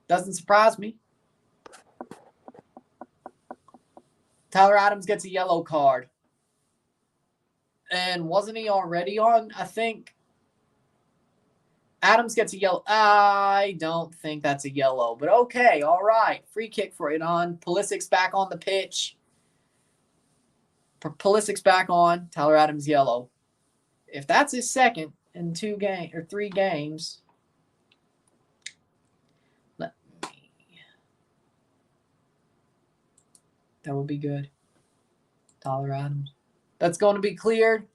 doesn't surprise me. Tyler Adams gets a yellow card. And wasn't he already on? I think Adams gets a yellow. I don't think that's a yellow, but okay, all right. Free kick for Iran. Pulisic's back on the pitch. Pulisic's back on. Tyler Adams yellow. If that's his second in 3 games, that would be good. Tyler Adams. That's going to be cleared.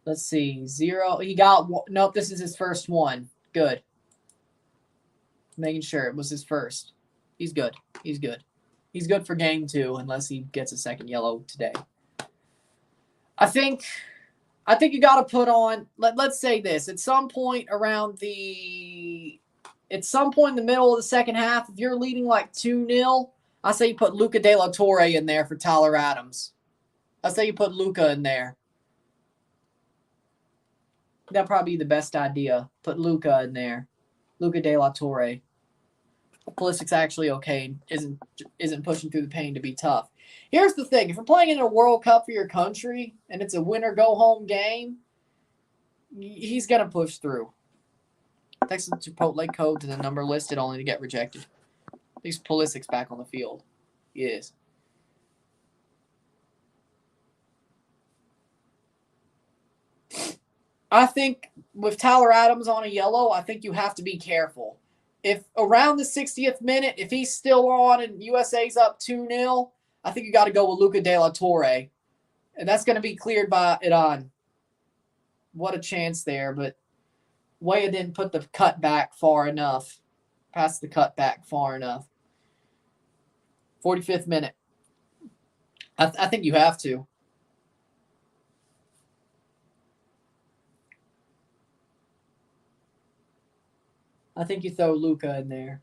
Let's see. 0. He got one. Nope, this is his first one. Good. Making sure it was his first. He's good. He's good for game 2 unless he gets a second yellow today. I think you got to put on, let's say this, at some point in the middle of the second half, if you're leading like 2-0, I say you put Luca De La Torre in there for Tyler Adams. I say you put Luca in there. That'd probably be the best idea. Put Luca in there. Luca De La Torre. Pulisic's actually okay. Isn't pushing through the pain to be tough. Here's the thing. If you're playing in a World Cup for your country and it's a winner-go-home game, he's going to push through. Text the Chipotle code to the number listed only to get rejected. At least Pulisic's back on the field. He is. I think with Tyler Adams on a yellow, I think you have to be careful. If around the 60th minute, if he's still on and USA's up 2-0, I think you got to go with Luca De La Torre. And that's going to be cleared by Iran. What a chance there, but Weah didn't put the cut back far enough. Passed the cut back far enough. 45th minute. I think you have to. I think you throw Luca in there.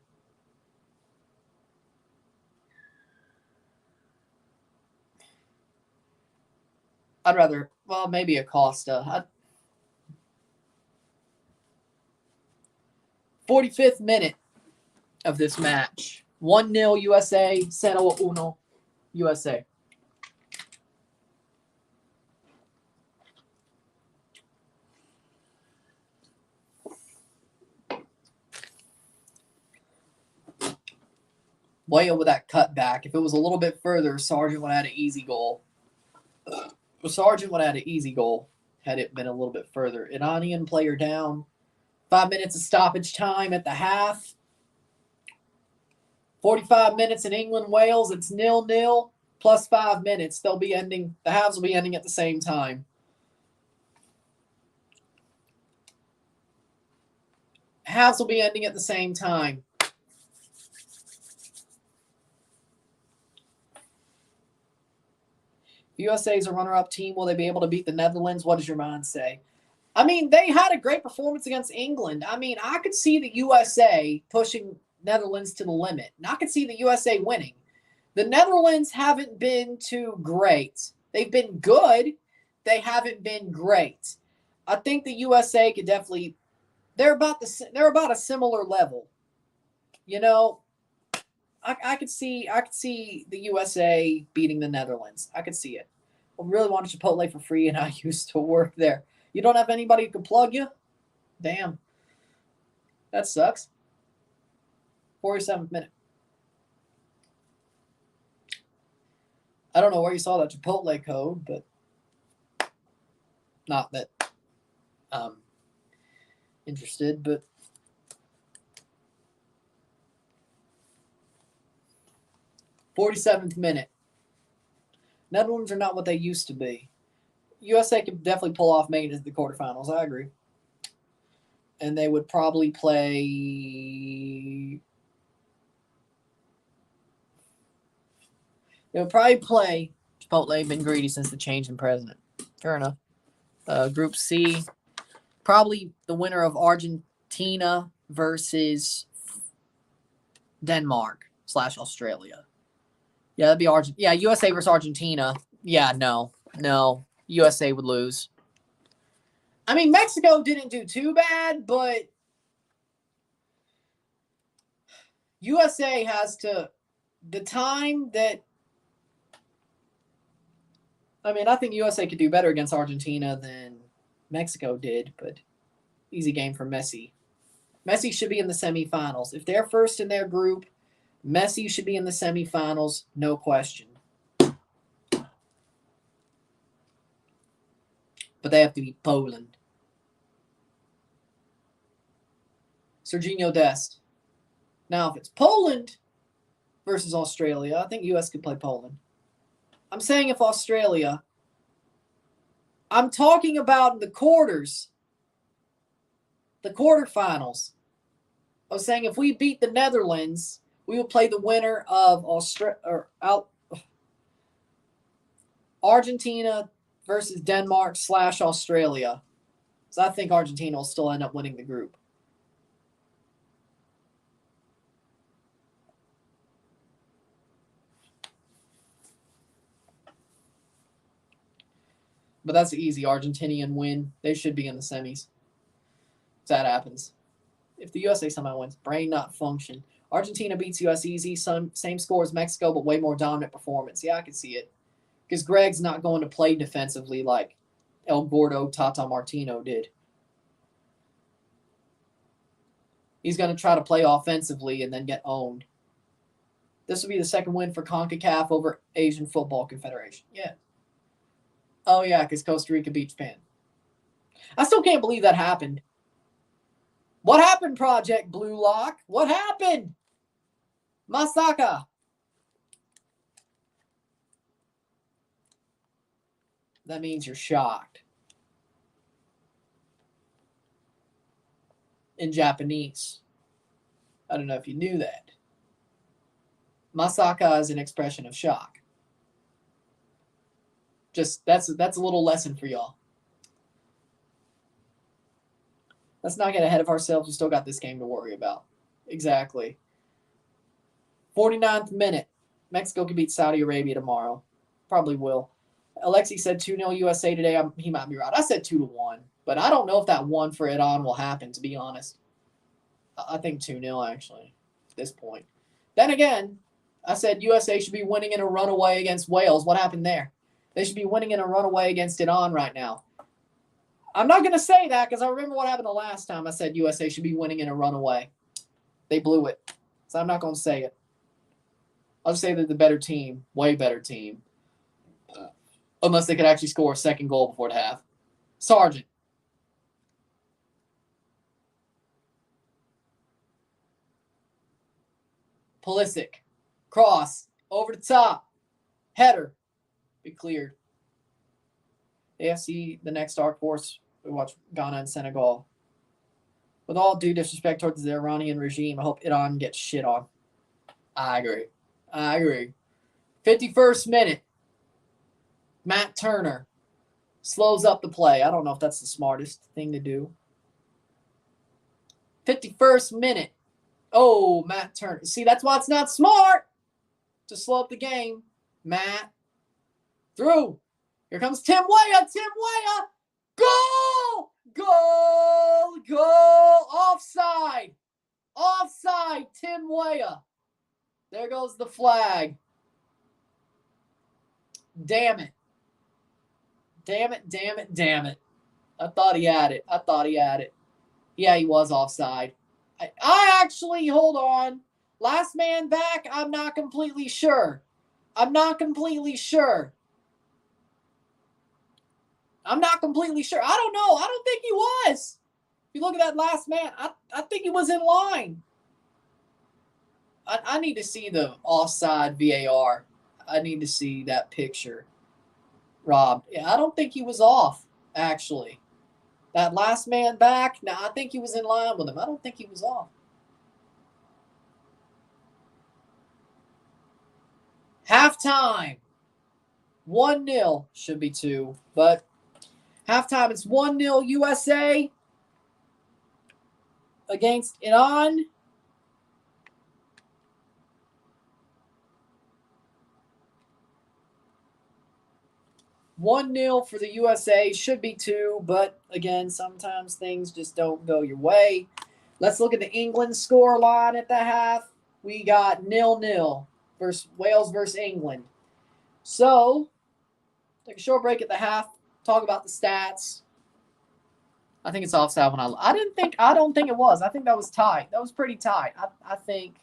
I'd rather, well, maybe Acosta. 45th minute of this match. 1-0 USA, 0-1 USA. Way over that cutback. If it was a little bit further, Sargent would have had an easy goal. Sargent would have had an easy goal had it been a little bit further. Iranian player down. 5 minutes of stoppage time at the half. 45 minutes in England, Wales. It's 0-0 plus 5 minutes. They'll be ending. The halves will be ending at the same time. Halves will be ending at the same time. USA is a runner-up team. Will they be able to beat the Netherlands? What does your mind say? I mean, they had a great performance against England. I mean, I could see the USA pushing Netherlands to the limit. And I could see the USA winning. The Netherlands haven't been too great. They've been good. They haven't been great. I think the USA could definitely. They're about a similar level. You know, I could see the USA beating the Netherlands. I could see it. I really wanted Chipotle for free, and I used to work there. You don't have anybody who can plug you? Damn. That sucks. 47th minute. I don't know where you saw that Chipotle code, but not that I'm interested, but 47th minute. Netherlands are not what they used to be. USA could definitely pull off making it to the quarterfinals. I agree. And they would probably play. They would probably play. Chipotle been greedy since the change in president. Fair enough. Group C, probably the winner of Argentina versus Denmark / Australia. Yeah, that'd be USA versus Argentina. Yeah, no. USA would lose. I mean, Mexico didn't do too bad, but USA has to. The time that. I mean, I think USA could do better against Argentina than Mexico did, but easy game for Messi. Messi should be in the semifinals. If they're first in their group, Messi should be in the semifinals, no question. But they have to beat Poland. Serginho Dest. Now, if it's Poland versus Australia, I think US could play Poland. I'm saying if Australia. I'm talking about the quarters. The quarterfinals. I was saying if we beat the Netherlands, we will play the winner of Argentina versus Denmark / Australia. So I think Argentina will still end up winning the group. But that's an easy Argentinian win. They should be in the semis. If that happens. If the USA somehow wins, brain not function. Argentina beats US easy. Same score as Mexico, but way more dominant performance. Yeah, I can see it. Because Greg's not going to play defensively like El Gordo Tata Martino did. He's going to try to play offensively and then get owned. This will be the second win for CONCACAF over Asian Football Confederation. Yeah. Oh, yeah, because Costa Rica beat Japan. I still can't believe that happened. What happened, Project Blue Lock? What happened? Masaka. That means you're shocked. In Japanese. I don't know if you knew that. Masaka is an expression of shock. Just that's a little lesson for y'all. Let's not get ahead of ourselves. We still got this game to worry about. Exactly. 49th minute. Mexico could beat Saudi Arabia tomorrow. Probably will. Alexi said 2-0 USA today. He might be right. I said 2-1. But I don't know if that 1 for Iran will happen, to be honest. I think 2-0, actually, at this point. Then again, I said USA should be winning in a runaway against Wales. What happened there? They should be winning in a runaway against Iran right now. I'm not going to say that because I remember what happened the last time I said USA should be winning in a runaway. They blew it. So I'm not going to say it. I'll just say they're the better team, way better team. Unless they could actually score a second goal before the half. Sargent. Pulisic. Cross. Over the top. Header. Be cleared. AFC, the next dark horse. We watch Ghana and Senegal. With all due disrespect towards the Iranian regime, I hope Iran gets shit on. I agree. 51st minute. Matt Turner slows up the play. I don't know if that's the smartest thing to do. 51st minute. Oh, Matt Turner. See, that's why it's not smart to slow up the game. Matt. Through. Here comes Tim Weah. Goal! Offside. Tim Weah. There goes the flag. Damn it. I thought he had it. Yeah, he was offside. I actually, hold on. Last man back, I'm not completely sure. I don't know. I don't think he was. If you look at that last man, I think he was in line. I need to see the offside VAR. I need to see that picture. Rob. Yeah, I don't think he was off, actually. That last man back, I think he was in line with him. I don't think he was off. Halftime. 1-0. Should be 2, but halftime it's 1-0 USA against Iran. $1-0 for the USA. Should be 2, but again, sometimes things just don't go your way. Let's look at the England score line at the half. We got 0-0 versus Wales versus England. So, take a short break at the half. Talk about the stats. I think it's offside when I don't think it was. I think that was tight. That was pretty tight. I think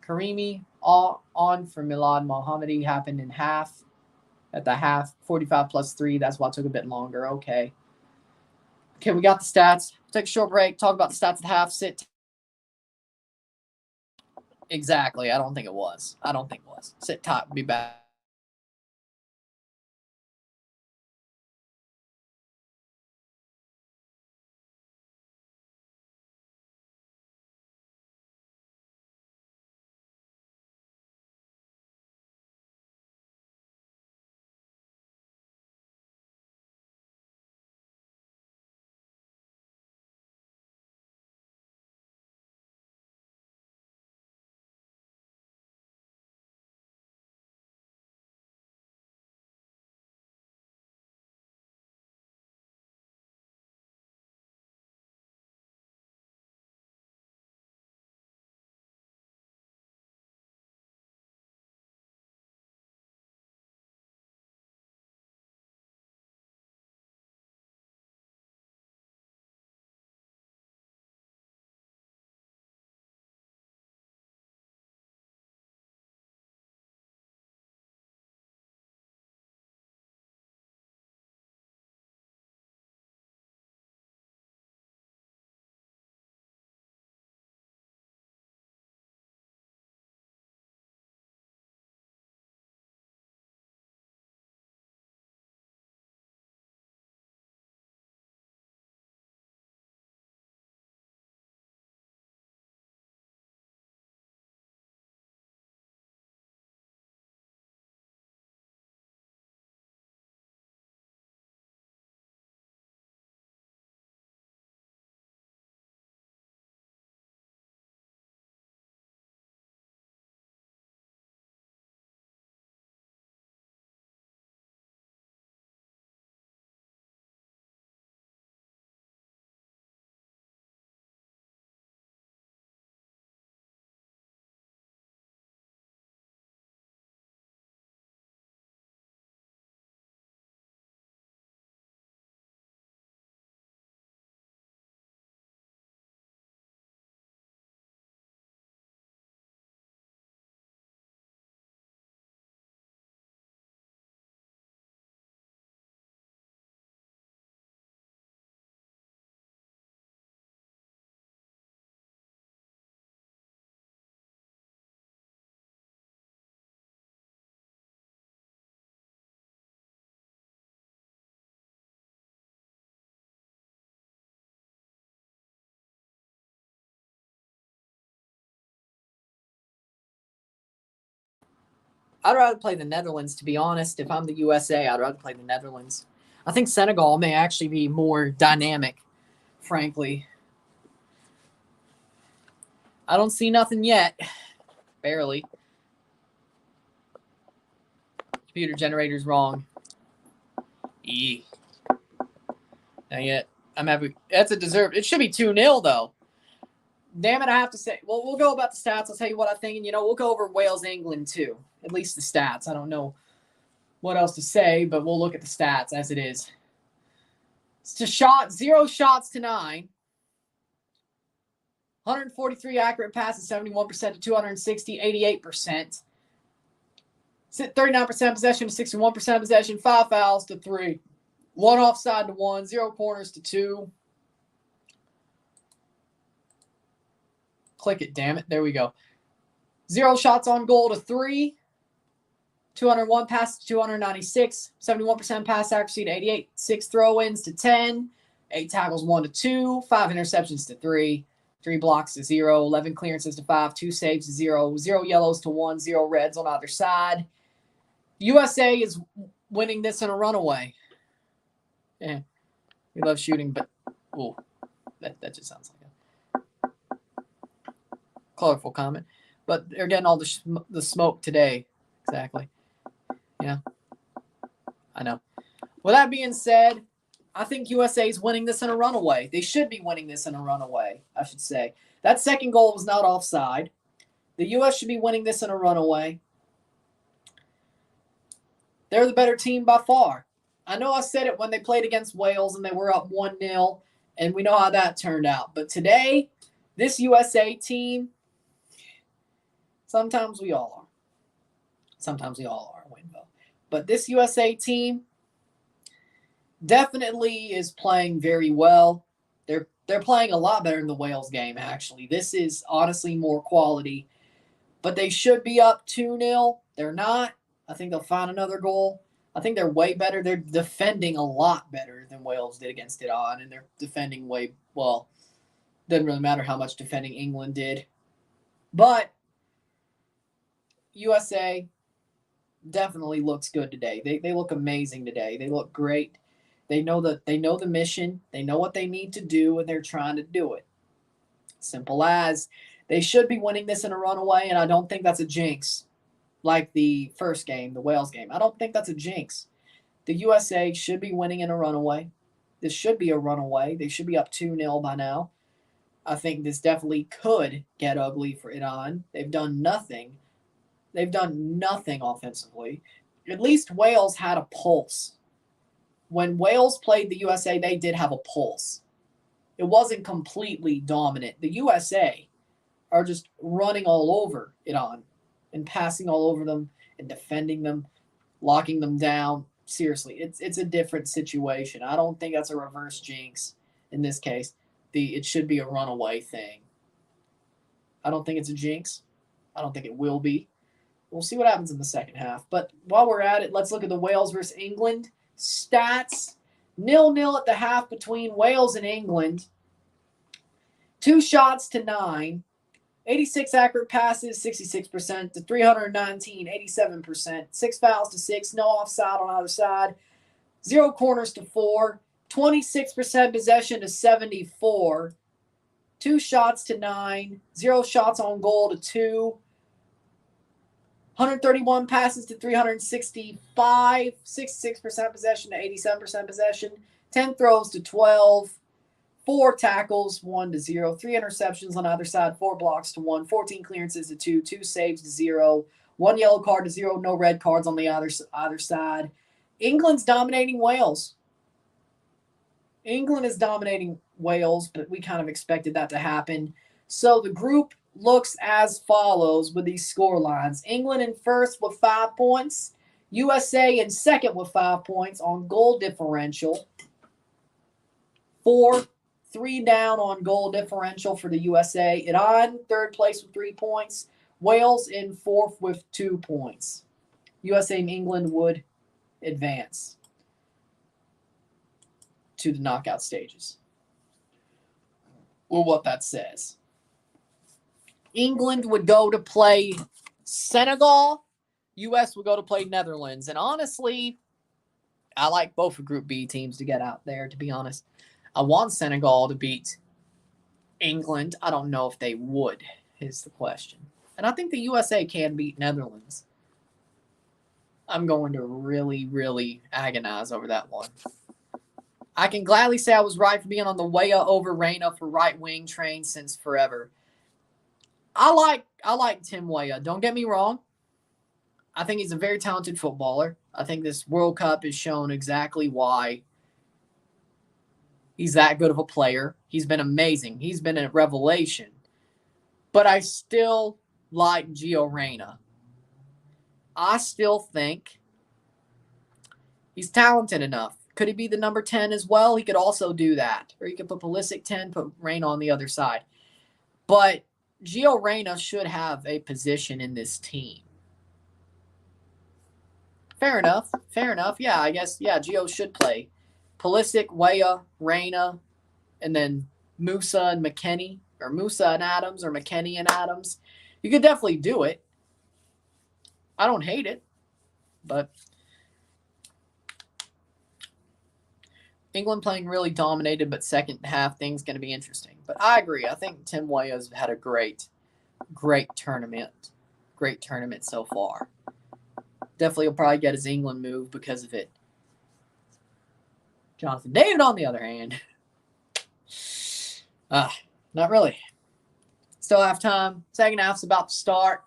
Karimi on for Milad Mohammadi happened in half. At the half, 45 plus 3. That's why it took a bit longer. Okay, we got the stats. Take a short break. Talk about the stats at the half. Sit. Exactly. I don't think it was. Sit tight. Be back. I'd rather play the Netherlands, to be honest. If I'm the USA, I'd rather play the Netherlands. I think Senegal may actually be more dynamic, frankly. I don't see nothing yet. Barely. Computer generator's wrong. Not yet. I'm happy. That's a deserved. It should be 2-0, though. Damn it, I have to say. Well, we'll go about the stats. I'll tell you what I think. And, we'll go over Wales-England, too. At least the stats. I don't know what else to say, but we'll look at the stats as it is. It's a shot. 0 shots to 9. 143 accurate passes, 71% to 260, 88%. 39% possession to 61% possession. 5 fouls to 3. 1 offside to 1. 0 corners to 2. Click it, damn it. There we go. 0 shots on goal to 3. 201 passes to 296. 71% pass accuracy to 88. 6 throw-ins to 10. 8 tackles, 1 to 2. 5 interceptions to 3. 3 blocks to 0. 11 clearances to 5. 2 saves to 0. 0 yellows to 1. 0 reds on either side. USA is winning this in a runaway. Yeah, we love shooting, but that just sounds like a colorful comment. But they're getting all the smoke today. Exactly. Yeah, I know. With that being said, I think USA is winning this in a runaway. They should be winning this in a runaway, I should say. That second goal was not offside. The U.S. should be winning this in a runaway. They're the better team by far. I know I said it when they played against Wales and they were up 1-0, and we know how that turned out. But today, this USA team, sometimes we all are. Sometimes we all are, Winville. But this USA team definitely is playing very well. They're playing a lot better in the Wales game, actually. This is honestly more quality. But they should be up 2-0. They're not. I think they'll find another goal. I think they're way better. They're defending a lot better than Wales did against Iran, and they're defending well. Doesn't really matter how much defending England did. But USA definitely looks good today. They look amazing today. They look great. They know the mission. They know what they need to do, and they're trying to do it. Simple as. They should be winning this in a runaway, and I don't think that's a jinx. Like the first game, the Wales game. I don't think that's a jinx. The USA should be winning in a runaway. This should be a runaway. They should be up 2-0 by now. I think this definitely could get ugly for Iran. They've done nothing. They've done nothing offensively. At least Wales had a pulse. When Wales played the USA, they did have a pulse. It wasn't completely dominant. The USA are just running all over Iran and passing all over them and defending them, locking them down. Seriously, it's a different situation. I don't think that's a reverse jinx in this case. It should be a runaway thing. I don't think it's a jinx. I don't think it will be. We'll see what happens in the second half. But while we're at it, let's look at the Wales versus England stats. 0-0 at the half between Wales and England. 2 shots to 9. 86 accurate passes, 66% to 319, 87%. 6 fouls to 6, no offside on either side. 0 corners to 4. 26% possession to 74. 2 shots to 9. 0 shots on goal to 2. 131 passes to 365. 66% possession to 87% possession. 10 throws to 12. 4 tackles, 1 to 0. 3 interceptions on either side, 4 blocks to 1. 14 clearances to 2. 2 saves to 0. 1 yellow card to 0. No red cards on the either side. England's dominating Wales. England is dominating Wales, but we kind of expected that to happen. So the group looks as follows with these score lines. England in first with 5 points. USA in second with 5 points on goal differential. 3 down on goal differential for the USA. Iran, third place with 3 points. Wales in fourth with 2 points. USA and England would advance to the knockout stages. Or what that says. England would go to play Senegal U.S. will go to play Netherlands. And honestly, I like both of Group B teams to get out there, to be honest. I want Senegal to beat England. I don't know if they would, is the question. And I think the USA can beat Netherlands. I'm going to really, really agonize over that one. I can gladly say I was right for being on the Weah over Reyna for right wing train since forever. I like Tim Weah. Don't get me wrong. I think he's a very talented footballer. I think this World Cup has shown exactly why he's that good of a player. He's been amazing. He's been a revelation. But I still like Gio Reyna. I still think he's talented enough. Could he be the number 10 as well? He could also do that. Or he could put Pulisic 10, put Reyna on the other side. But Gio Reyna should have a position in this team. Fair enough. Fair enough. Yeah, I guess, yeah, Gio should play. Pulisic, Weah, Reyna, and then Musa and McKennie, or Musa and Adams, or McKennie and Adams. You could definitely do it. I don't hate it, but England playing really dominated, but second half thing's going to be interesting. But I agree. I think Tim Weah's had a great tournament. Great tournament so far. Definitely will probably get his England move because of it. Jonathan David, on the other hand, not really. Still have time. Second half's about to start.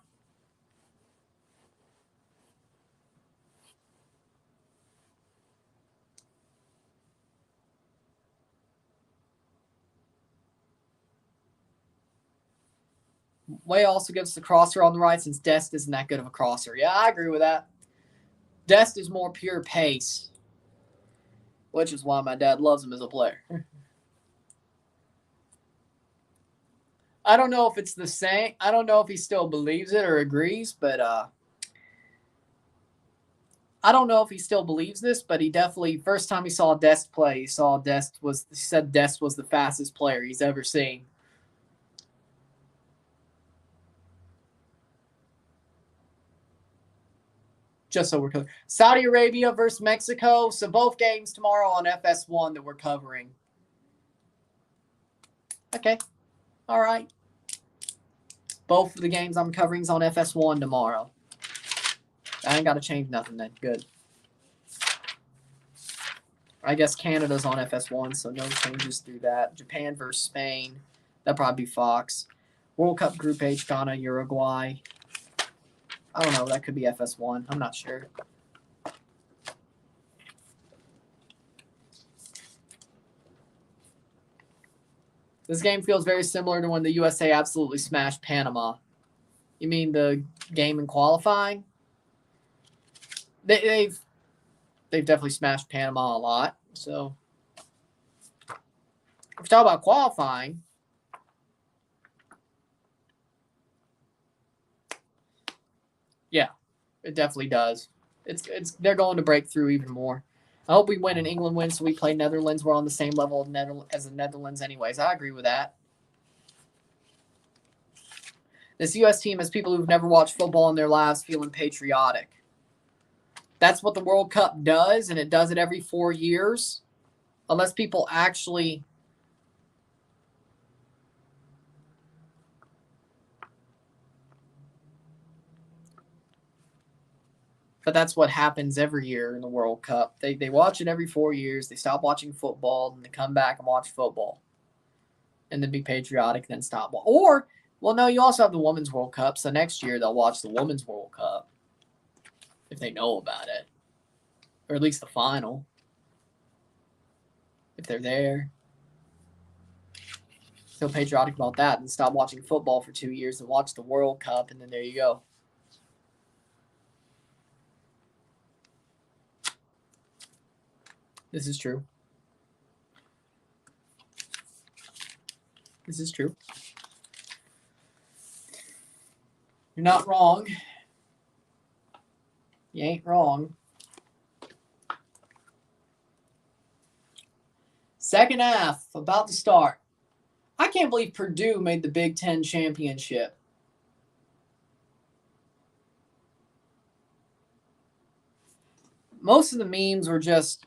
Way also gives the crosser on the right since Dest isn't that good of a crosser. Yeah, I agree with that. Dest is more pure pace, which is why my dad loves him as a player. I don't know if it's the same. I don't know if he still believes it or agrees, but I don't know if he still believes this, but he definitely, first time he saw Dest play, he said Dest was the fastest player he's ever seen. Just so we're clear. Saudi Arabia versus Mexico. So both games tomorrow on FS1 that we're covering. Okay. All right. Both of the games I'm covering is on FS1 tomorrow. I ain't got to change nothing then. Good. I guess Canada's on FS1, so no changes through that. Japan versus Spain. That'll probably be Fox. World Cup Group H, Ghana, Uruguay. I don't know. That could be FS1. I'm not sure. This game feels very similar to when the USA absolutely smashed Panama. You mean the game in qualifying? They've definitely smashed Panama a lot. So if we talk about qualifying, yeah, it definitely does. They're going to break through even more. I hope we win and England wins so we play Netherlands. We're on the same level as the Netherlands anyways. I agree with that. This U.S. team has people who've never watched football in their lives feeling patriotic. That's what the World Cup does, and it does it every 4 years. Unless people actually... But that's what happens every year in the World Cup. They watch it every 4 years. They stop watching football, and they come back and watch football. And then be patriotic, then stop. Or, well, no, you also have the Women's World Cup. So next year they'll watch the Women's World Cup. If they know about it. Or at least the final. If they're there. Feel patriotic about that. And stop watching football for 2 years and watch the World Cup. And then there you go. This is true. This is true. You're not wrong. You ain't wrong. Second half, about to start. I can't believe Purdue made the Big Ten championship. Most of the memes were just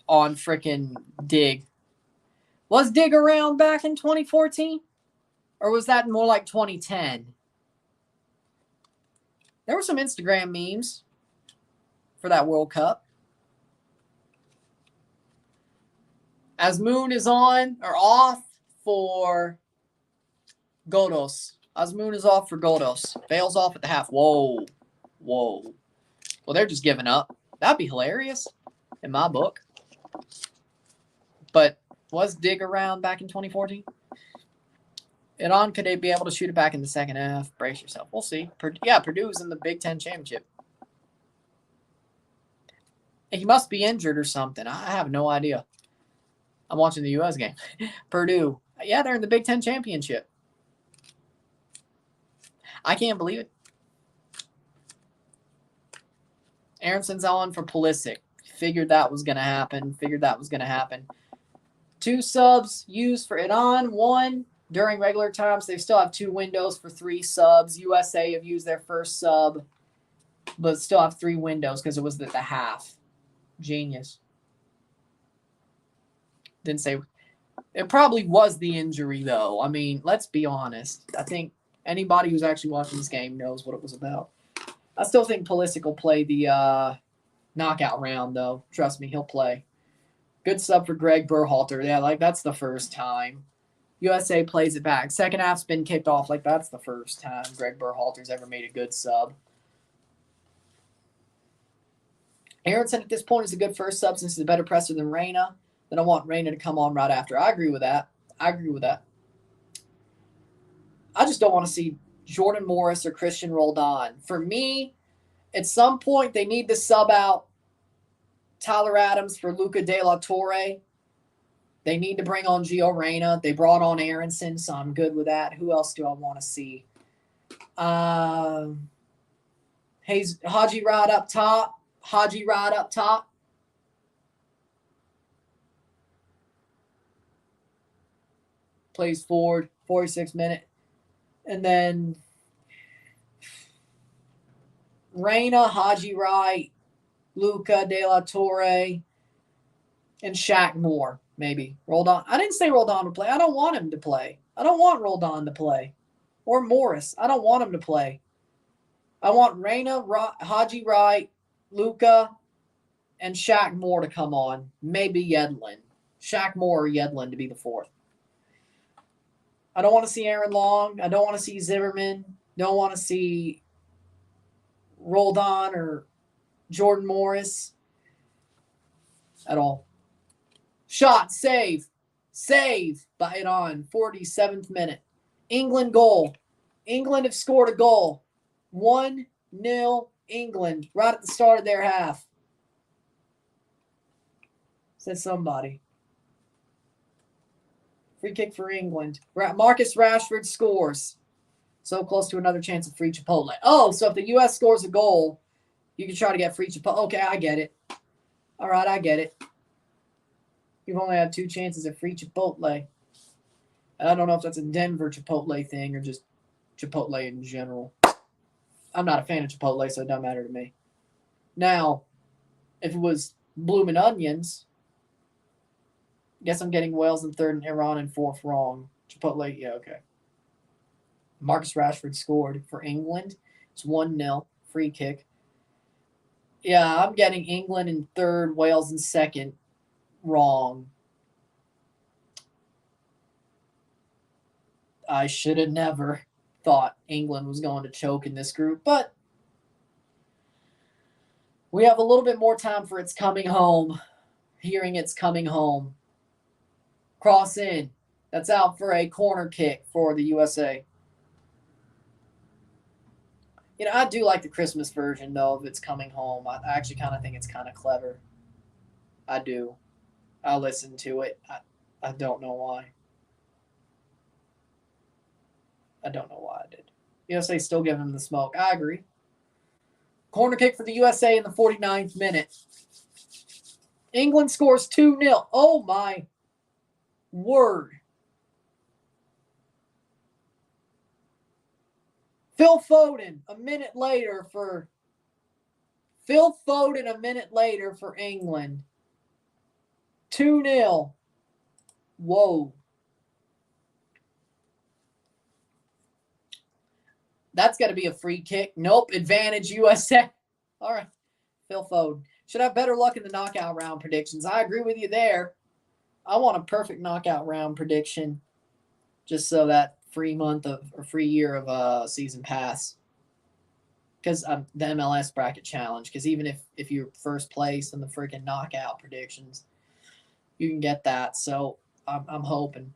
on frickin' Dig. Was Dig around back in 2014? Or was that more like 2010? There were some Instagram memes for that World Cup. As Moon is on or off for Godos. Asmoon is off for Godos. Bale's off at the half. Whoa. Whoa. Well, they're just giving up. That'd be hilarious in my book. But was Dig around back in 2014? Iran, could they be able to shoot it back in the second half? Brace yourself. We'll see. Purdue's in the Big Ten championship. He must be injured or something. I have no idea. I'm watching the U.S. game. Purdue. Yeah, they're in the Big Ten championship. I can't believe it. Aronson's on for Pulisic. Figured that was going to happen. 2 subs used for Iran. 1 during regular times. They still have 2 windows for 3 subs. USA have used their first sub, but still have 3 windows because it was at the half. Genius. Didn't say. It probably was the injury, though. I mean, let's be honest. I think anybody who's actually watching this game knows what it was about. I still think Pulisic will play the knockout round, though. Trust me, he'll play. Good sub for Greg Berhalter. Yeah, that's the first time. USA plays it back. Second half's been kicked off. That's the first time Greg Berhalter's ever made a good sub. Aronson at this point is a good first sub since he's a better presser than Reyna. Then I want Reyna to come on right after. I agree with that. I just don't want to see Jordan Morris or Christian Roldan. For me, at some point, they need to sub out Tyler Adams for Luca De La Torre. They need to bring on Gio Reyna. They brought on Aronson, so I'm good with that. Who else do I want to see? Haji Rod up top. Plays forward, 46 minute. And then Reyna, Haji Wright, Luca De La Torre, and Shaq Moore, maybe. Roldan. I didn't say Roldan to play. I don't want him to play. I don't want Roldan to play. Or Morris. I don't want him to play. I want Reyna, Haji Wright, Luca, and Shaq Moore to come on. Maybe Yedlin. Shaq Moore or Yedlin to be the 4th. I don't want to see Aaron Long. I don't want to see Zimmerman. Don't want to see Roldan or Jordan Morris at all. Shot, save by Iran, 47th minute. England goal. England have scored a goal. 1-0 England right at the start of their half. Said somebody. Free kick for England. Marcus Rashford scores. So close to another chance of free Chipotle. Oh, so if the U.S. scores a goal, you can try to get free Chipotle. Okay, I get it. All right, I get it. You've only had 2 chances of free Chipotle. And I don't know if that's a Denver Chipotle thing or just Chipotle in general. I'm not a fan of Chipotle, so it doesn't matter to me. Now, if it was Bloomin' Onions, guess I'm getting Wales in 3rd and Iran in 4th wrong. Chipotle, yeah, okay. Marcus Rashford scored for England. It's 1-0. Free kick. Yeah, I'm getting England in 3rd, Wales in 2nd wrong. I should have never thought England was going to choke in this group, but we have a little bit more time for It's Coming Home. Hearing It's Coming Home. Cross in. That's out for a corner kick for the USA. I do like the Christmas version, though, of It's Coming Home. I actually kind of think it's kind of clever. I do. I listen to it. I don't know why. I don't know why I did. USA still giving them the smoke. I agree. Corner kick for the USA in the 49th minute. England scores 2-0. Oh, my word. Phil Foden, a minute later for Phil Foden a minute later for England. 2-0. Whoa. That's got to be a free kick. Nope. Advantage USA. All right. Phil Foden. Should have better luck in the knockout round predictions. I agree with you there. I want a perfect knockout round prediction just so that free month of or free year of season pass. Because the MLS bracket challenge. Because even if you're first place in the freaking knockout predictions, you can get that. So I'm hoping.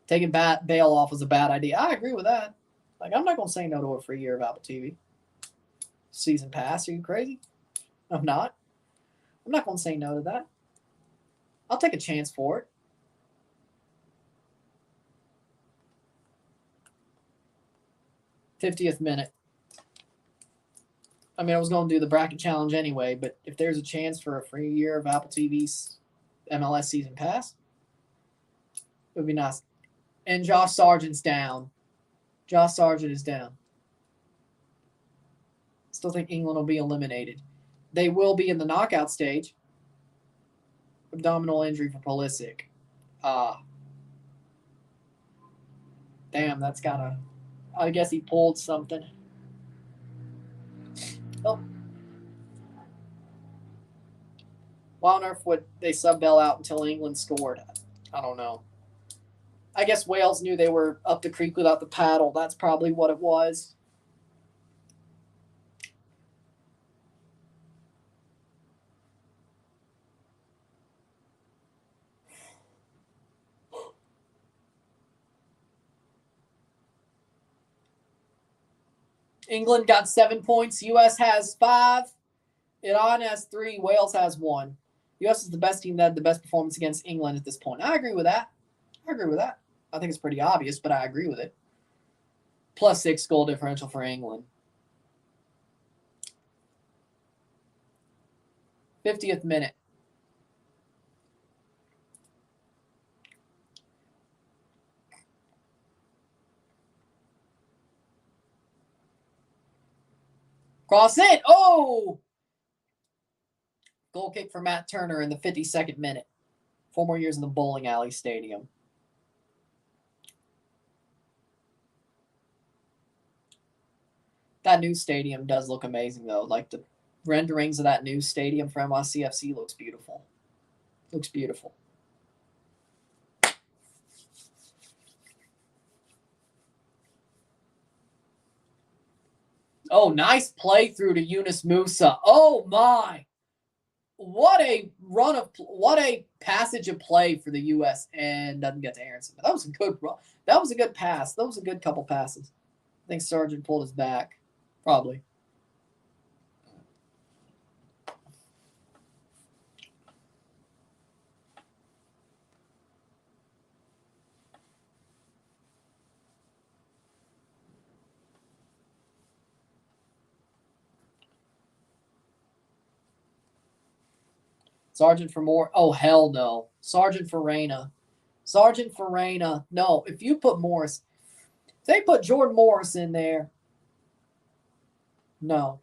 Taking Bale off was a bad idea. I agree with that. Like, I'm not going to say no to a free year of Apple TV. Season pass. Are you crazy? I'm not. I'm not going to say no to that. I'll take a chance for it. '50th minute. I mean, I was going to do the bracket challenge anyway, but if there's a chance for a free year of Apple TV's MLS season pass, it would be nice. And Josh Sargent's down. Josh Sargent is down. Still think England will be eliminated. They will be in the knockout stage. Abdominal injury for Pulisic. Damn, that's gotta... I guess he pulled something. Oh. Why on earth would they sub Bell out until England scored? I don't know. I guess Wales knew they were up the creek without the paddle. That's probably what it was. England got 7 points. U.S. has 5. Iran has 3. Wales has 1. U.S. is the best team that had the best performance against England at this point. I agree with that. I think it's pretty obvious, but I agree with it. +6 goal differential for England. 50th minute. Cross it. Oh! Goal kick for Matt Turner in the 52nd minute. 4 more years in the bowling alley stadium. That new stadium does look amazing, though. Like, the renderings of that new stadium for NYCFC looks beautiful. Looks beautiful. Oh, nice play through to Yunus Musa. Oh, my. What a passage of play for the U.S. and doesn't get to Aronson. But that was a good run. That was a good pass. That was a good couple passes. I think Sargent pulled his back. Probably. Sargent for more. Oh, hell no. Sargent for Reyna. Sargent for Reyna. No, if you put Morris, if they put Jordan Morris in there, no.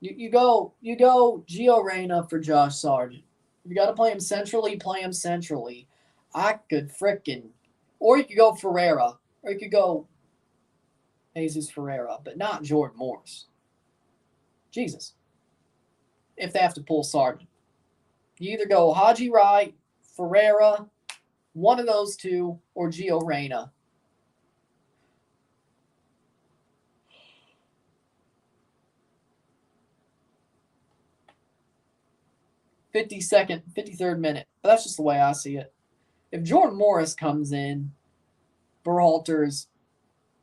You go Gio Reyna for Josh Sargent. If you got to play him centrally, play him centrally. I could frickin'. Or you could go Ferreira. Or you could go Jesus Ferreira, but not Jordan Morris. Jesus. If they have to pull Sargent. You either go Haji Wright, Ferreira, one of those two, or Gio Reyna. '52nd, 53rd minute. But that's just the way I see it. If Jordan Morris comes in, Berhalter's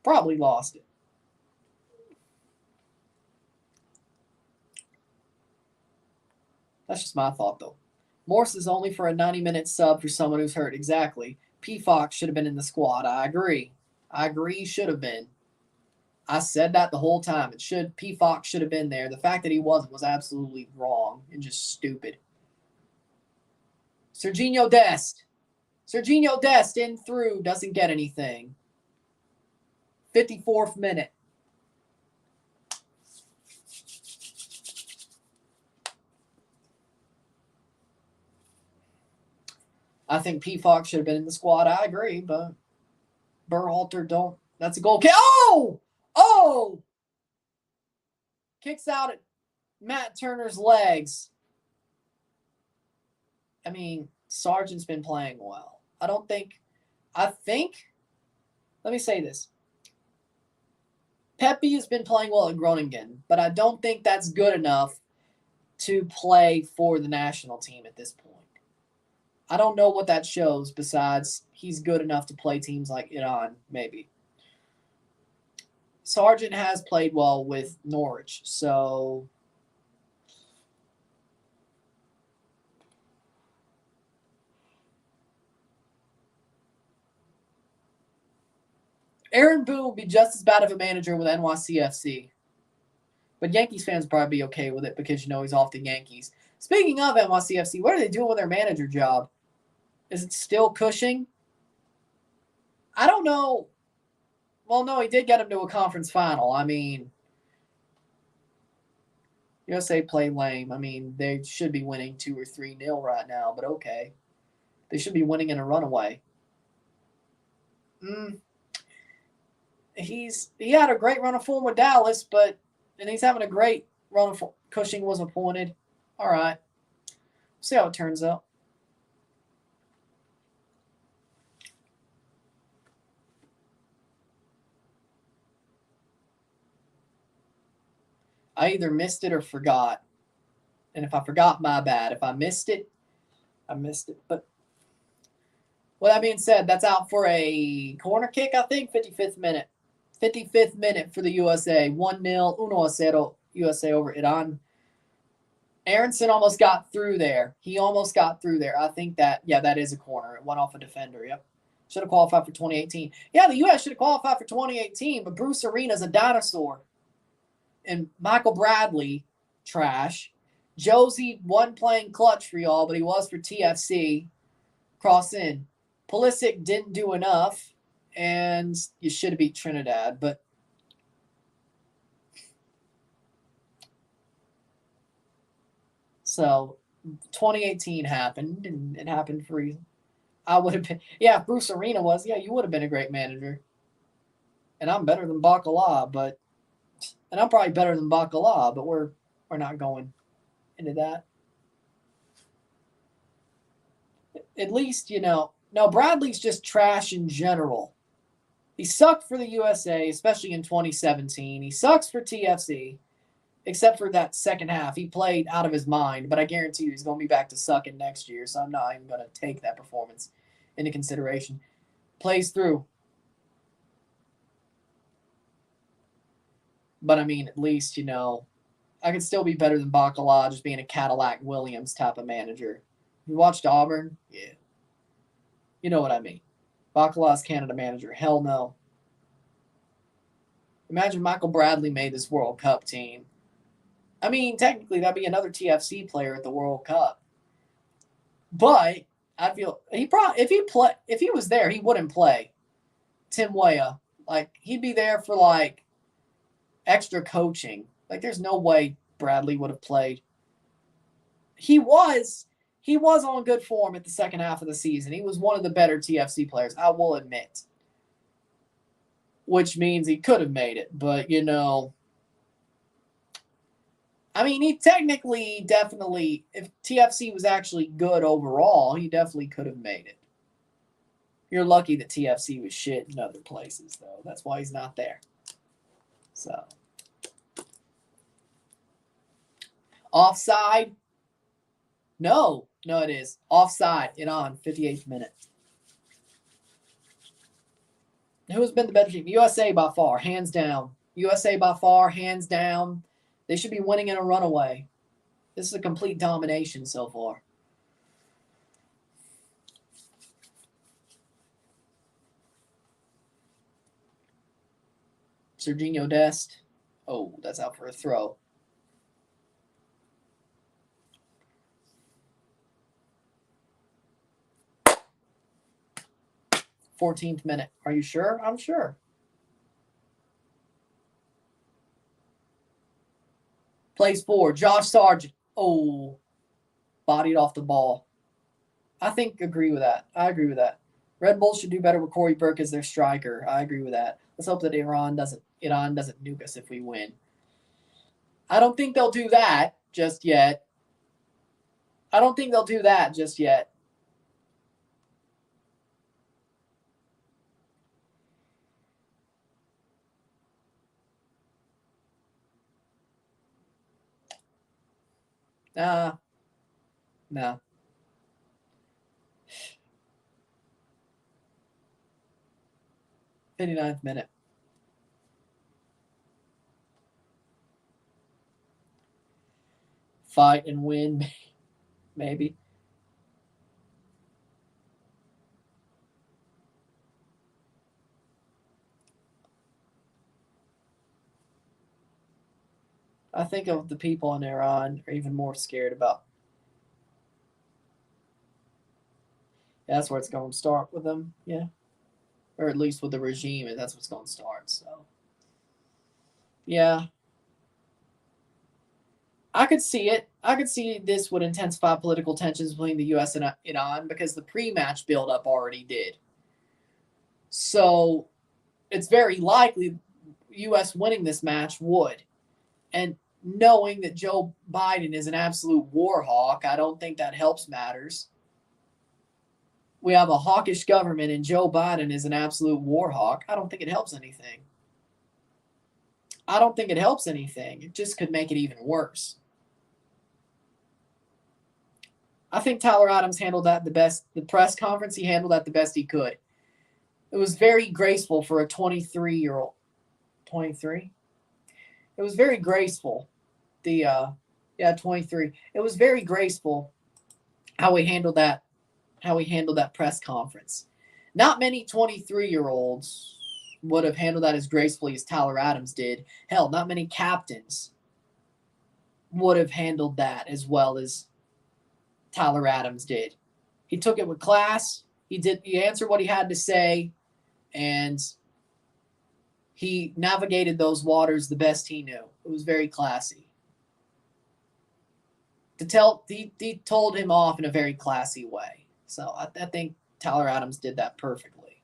probably lost it. That's just my thought, though. Morris is only for a 90-minute sub for someone who's hurt. Exactly. P. Fox should have been in the squad. I agree. He should have been. I said that the whole time. P. Fox should have been there. The fact that he wasn't was absolutely wrong and just stupid. Serginho Dest. Serginho Dest in through. Doesn't get anything. 54th minute. I think P-Fox should have been in the squad. I agree, but Berhalter don't. That's a goal kick. Oh! Oh! Kicks out at Matt Turner's legs. I mean, Sargent's been playing well. I think, let me say this. Pepe has been playing well at Groningen, but I don't think that's good enough to play for the national team at this point. I don't know what that shows besides he's good enough to play teams like Iran, maybe. Sargent has played well with Norwich, so Aaron Boone will be just as bad of a manager with NYCFC. But Yankees fans probably be okay with it because, he's off the Yankees. Speaking of NYCFC, what are they doing with their manager job? Is it still Cushing? I don't know. Well, no, he did get him to a conference final. I mean, USA play lame. I mean, they should be winning 2 or 3-0 right now, but okay. They should be winning in a runaway. He had a great run of form with Dallas, and he's having a great run of form. Cushing was appointed. All right. See how it turns out. I either missed it or forgot. And if I forgot, my bad. If I missed it, I missed it. But with that being said, that's out for a corner kick, I think, 55th minute. 55th minute for the USA. 1-0, 1-0 USA over Iran. Aronson almost got through there. He almost got through there. I think that is a corner. It went off a defender. Yep. Should have qualified for 2018. Yeah, the U.S. should have qualified for 2018, but Bruce Arena's a dinosaur. And Michael Bradley, trash. Josie wasn't playing clutch for y'all, but he was for TFC. Cross in. Pulisic didn't do enough, and you should have beat Trinidad, but so 2018 happened, and it happened for a reason. I would have been, if Bruce Arena was, you would have been a great manager. And I'm better than Bacala, and I'm probably better than Bacala, but we're not going into that. At least, no, Bradley's just trash in general. He sucked for the USA, especially in 2017. He sucks for TFC, except for that second half. He played out of his mind, but I guarantee you he's going to be back to sucking next year, so I'm not even going to take that performance into consideration. Plays through. But, I mean, at least, I could still be better than Bacala just being a Cadillac Williams type of manager. You watched Auburn? Yeah. You know what I mean. Bacala's Canada manager. Hell no. Imagine Michael Bradley made this World Cup team. I mean, technically, that'd be another TFC player at the World Cup. But I feel if he was there, he wouldn't play. Tim Weah. He'd be there for, extra coaching. There's no way Bradley would have played. He was on good form at the second half of the season. He was one of the better TFC players, I will admit. Which means he could have made it. But, I mean, he technically, definitely, if TFC was actually good overall, he definitely could have made it. You're lucky that TFC was shit in other places, though. That's why he's not there. So. Offside? No, it is. Offside. Iran, 58th minute. Who has been the better team? USA by far, hands down. USA by far, hands down. They should be winning in a runaway. This is a complete domination so far. Serginho Dest. Oh, that's out for a throw. "14th minute. Are you sure?" I'm sure. Plays forward. Josh Sargent. Oh, bodied off the ball. I think agree with that. I agree with that. Red Bull should do better with Corey Burke as their striker. I agree with that. Let's hope that Iran doesn't nuke us if we win. I don't think they'll do that just yet. I don't think they'll do that just yet. No. 59th minute. Fight and win, maybe. I think of the people in Iran are even more scared about. That's where it's going to start with them, yeah. Or at least with the regime, and that's what's going to start. So, yeah. I could see it. I could see this would intensify political tensions between the U.S. and Iran because the pre-match buildup already did. So, it's very likely U.S. winning this match would. And knowing that Joe Biden is an absolute war hawk, I don't think that helps matters. We have a hawkish government and Joe Biden is an absolute war hawk. I don't think it helps anything. I don't think it helps anything. It just could make it even worse. I think Tyler Adams handled that the best. The press conference, he handled that the best he could. It was very graceful for a 23-year-old. 23? It was very graceful. 23. It was very graceful how he handled that press conference. Not many 23-year-olds would have handled that as gracefully as Tyler Adams did. Hell, not many captains would have handled that as well as Tyler Adams did. He took it with class. He answered what he had to say, and he navigated those waters the best he knew. It was very classy. He told him off in a very classy way. So I think Tyler Adams did that perfectly.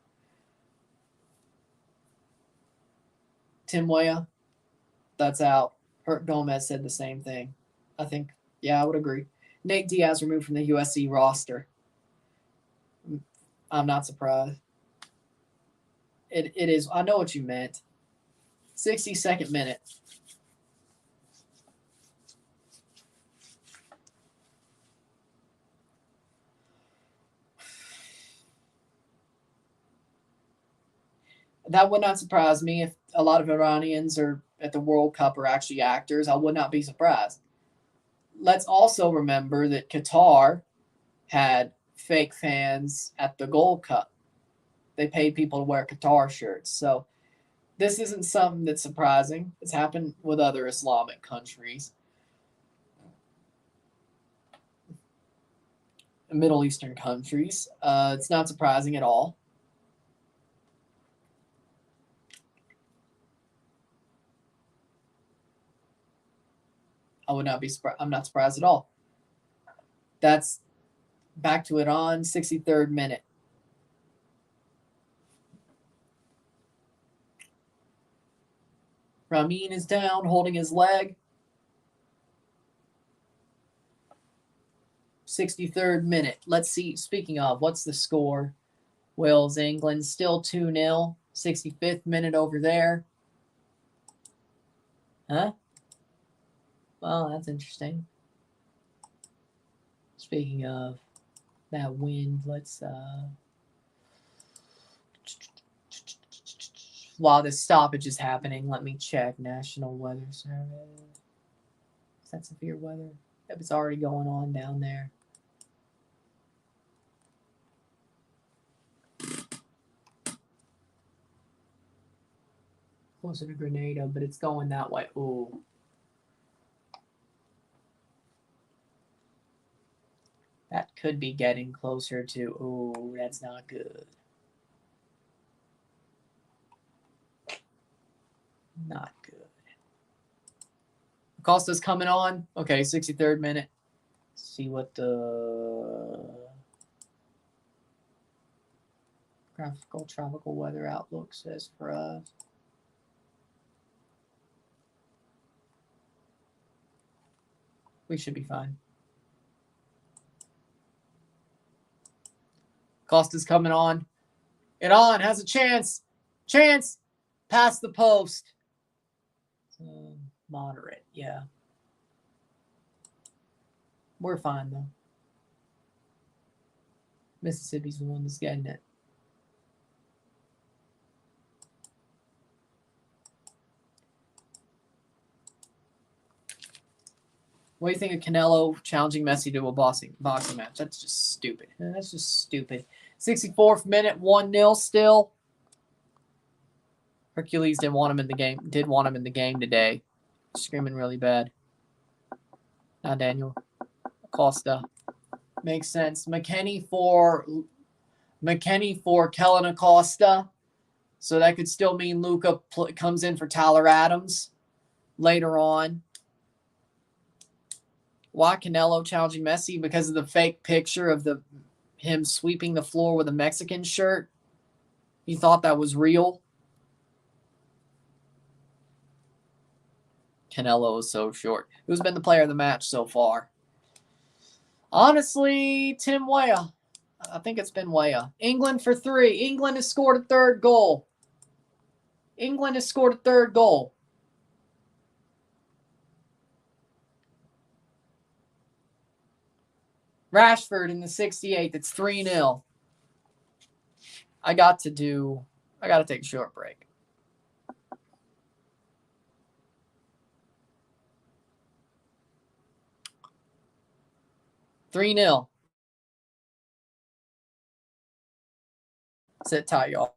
Tim Weah, that's out. Hurt Gomez said the same thing. I think, yeah, I would agree. Nate Diaz removed from the USC roster. I'm not surprised. It is. I know what you meant. 62nd minute. That would not surprise me if a lot of Iranians are at the World Cup are actually actors. I would not be surprised. Let's also remember that Qatar had fake fans at the Gold Cup. They paid people to wear Qatar shirts. So this isn't something that's surprising. It's happened with other Islamic countries. Middle Eastern countries. It's not surprising at all. I'm not surprised at all. That's back to Iran, 63rd minute. Ramin is down, holding his leg. 63rd minute. Let's see. Speaking of, what's the score? Wales, England, still 2-0. 65th minute over there. Huh? Well, that's interesting. Speaking of that wind, let's while this stoppage is happening, let me check National Weather Service. Is that severe weather? Yep, it's already going on down there. Closer to Grenada, but it's going that way. Ooh. That could be getting closer to, ooh, that's not good. Not good. Acosta's coming on. Okay, 63rd minute. Let's see what the Graphical tropical weather outlook says for us. We should be fine. Costa's coming on. Iran has a chance. Chance. Past the post. Moderate, yeah. We're fine, though. Mississippi's the one that's getting it. What do you think of Canelo challenging Messi to a boxing match? That's just stupid. That's just stupid. 64th minute, 1-0 still. Hercules didn't want him in the game. Did want him in the game today. Screaming really bad. Now Daniel Acosta. Makes sense. McKenny for Kellen Acosta. So that could still mean Luca comes in for Tyler Adams later on. Why Canelo challenging Messi? Because of the fake picture of him sweeping the floor with a Mexican shirt. He thought that was real. Canelo is so short. Who's been the player of the match so far? Honestly, Tim Weah. I think it's been Weah. England for 3. England has scored a third goal. England has scored a third goal. Rashford in the 68th. It's 3-0. I got to take a short break. $3-0. Sit tight, y'all.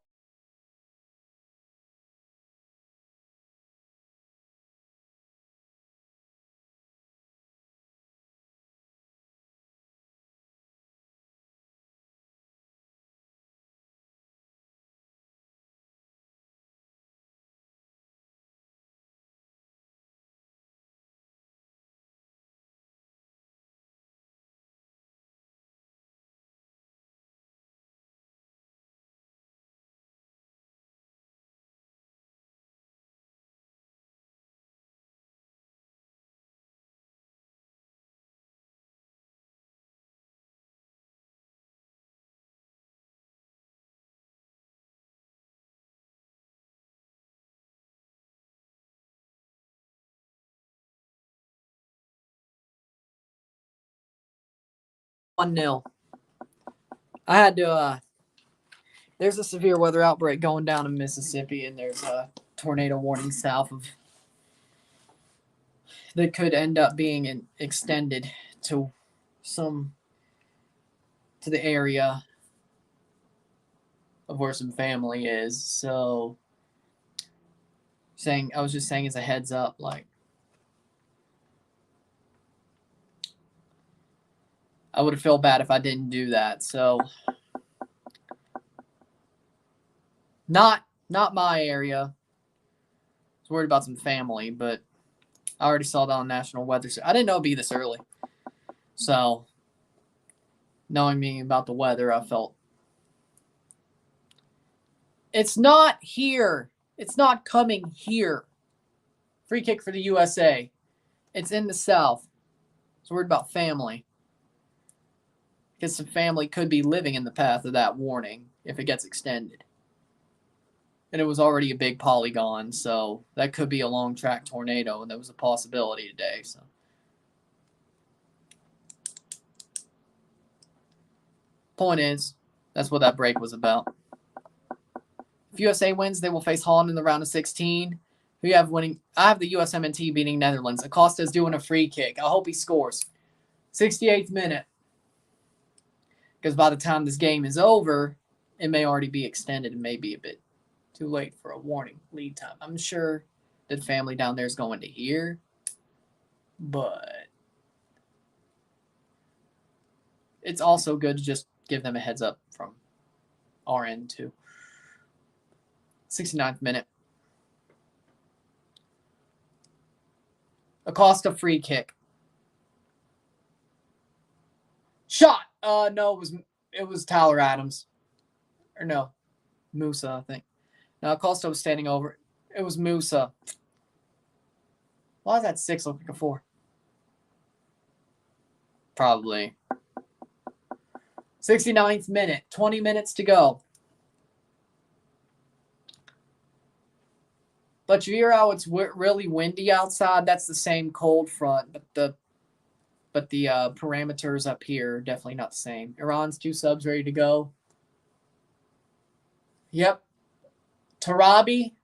$1-0. I had to there's a severe weather outbreak going down in Mississippi, and there's a tornado warning south of that could end up being extended to the area of where some family is. So I was just saying as a heads up, like I would have felt bad if I didn't do that. So not my area. I was worried about some family, but I already saw that on National Weather. I didn't know it'd be this early. So knowing me about the weather, I felt it's not here. It's not coming here. Free kick for the USA. It's in the South. I was worried about family. Because some family could be living in the path of that warning if it gets extended. And it was already a big polygon, so that could be a long track tornado, and that was a possibility today. So point is, that's what that break was about. If USA wins, they will face Holland in the round of 16. Who you have winning? I have the USMNT beating Netherlands. Acosta's doing a free kick. I hope he scores. 68th minute. Because by the time this game is over, it may already be extended and may be a bit too late for a warning lead time. I'm sure the family down there is going to hear, but it's also good to just give them a heads up from our end too. 69th minute. Acosta free kick. Shot. No, it was Tyler Adams. Or no. Musa, I think. No, Costa was standing over. It was Musa. Why is that 6 looking like a 4? Probably. 69th minute. 20 minutes to go. But you hear how it's really windy outside? That's the same cold front, but the parameters up here are definitely not the same. Iran's 2 subs ready to go. Yep. Tarabi.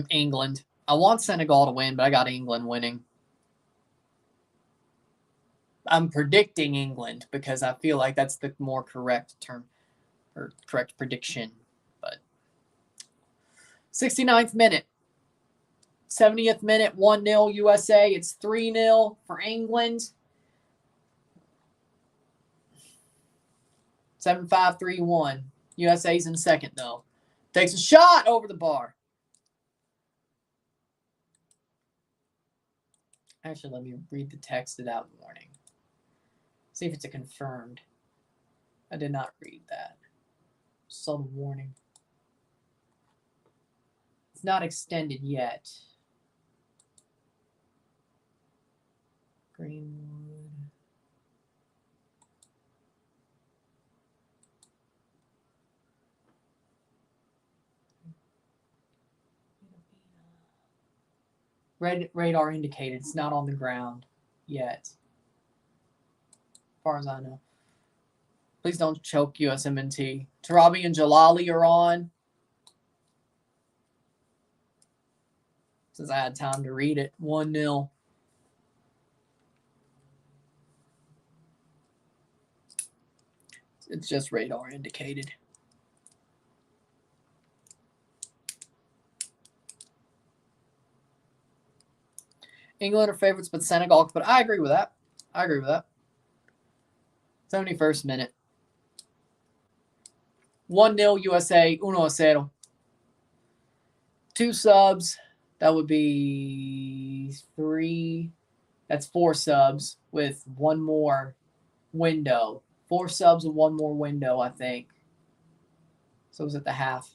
England. I want Senegal to win, but I got England winning. I'm predicting England because I feel like that's the more correct term or correct prediction. But 69th minute. 70th minute, 1-0 USA. It's 3-0 for England. 7-5-3-1. USA's in second, though. Takes a shot over the bar. Actually, let me read the texted out warning. See if it's a confirmed. I did not read that. Saw the warning. It's not extended yet. Greenwood. Red radar indicated. It's not on the ground yet. As far as I know. Please don't choke USMNT. Tarabi and Jalali are on. Since I had time to read it. 1-0. It's just radar indicated. England are favorites, but Senegal. But I agree with that. 71st minute. 1-0 USA, 1-0. 2 subs. That would be 3. That's 4 subs with 1 more window. 4 subs and 1 more window, I think. So it was at the half.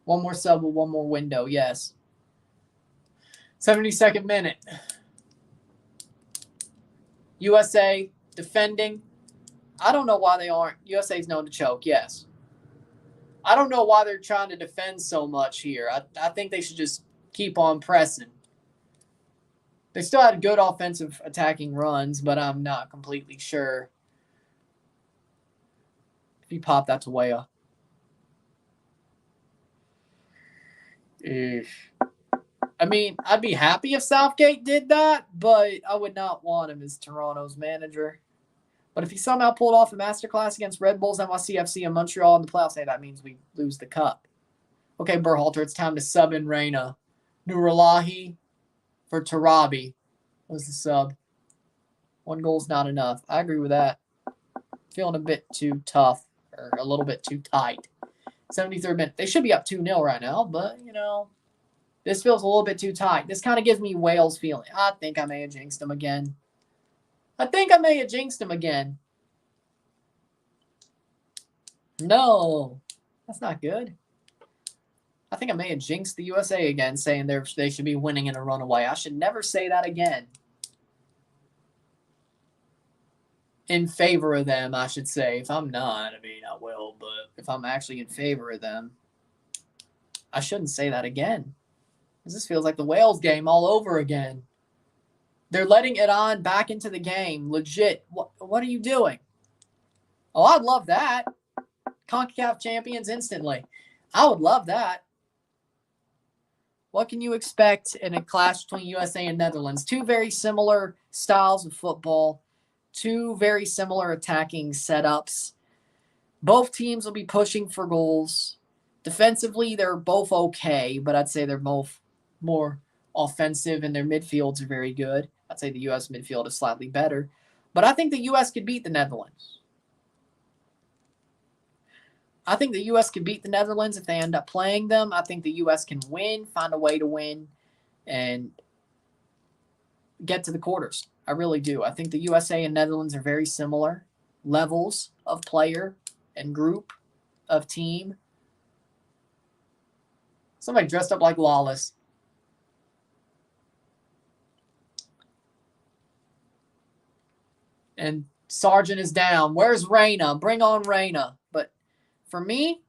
1 more sub with 1 more window, yes. 72nd minute. USA defending. I don't know why they aren't. USA's known to choke, yes. I don't know why they're trying to defend so much here. I think they should just keep on pressing. They still had good offensive attacking runs, but I'm not completely sure. If you pop, that's way up. I mean, I'd be happy if Southgate did that, but I would not want him as Toronto's manager. But if he somehow pulled off a masterclass against Red Bulls, NYCFC, and Montreal in the playoffs, hey, that means we lose the cup. Okay, Berhalter, it's time to sub in Reina. Nurulahi for Tarabi was the sub. 1 goal's not enough. I agree with that. Feeling a bit too tough or a little bit too tight. 73rd minute. They should be up 2-0 right now, but, you know, this feels a little bit too tight. This kind of gives me Wales feeling. I think I may have jinxed them again. No, that's not good. I think I may have jinxed the USA again, saying they should be winning in a runaway. I should never say that again. In favor of them, I should say. If I'm not, I mean, I will. But if I'm actually in favor of them, I shouldn't say that again. Because this feels like the Wales game all over again. They're letting Iran back into the game. Legit. What are you doing? Oh, I'd love that. CONCACAF champions instantly. I would love that. What can you expect in a clash between USA and Netherlands? 2 very similar styles of football. 2 very similar attacking setups. Both teams will be pushing for goals. Defensively, they're both okay, but I'd say they're both more offensive and their midfields are very good. I'd say the U.S. midfield is slightly better. But I think the U.S. could beat the Netherlands. I think the U.S. could beat the Netherlands if they end up playing them. I think the U.S. can win, find a way to win, and get to the quarters. I really do. I think the USA and Netherlands are very similar. levels of player and group of team. Somebody dressed up like Lawless. And Sargent is down. Where's Reyna? Bring on Reyna. But for me,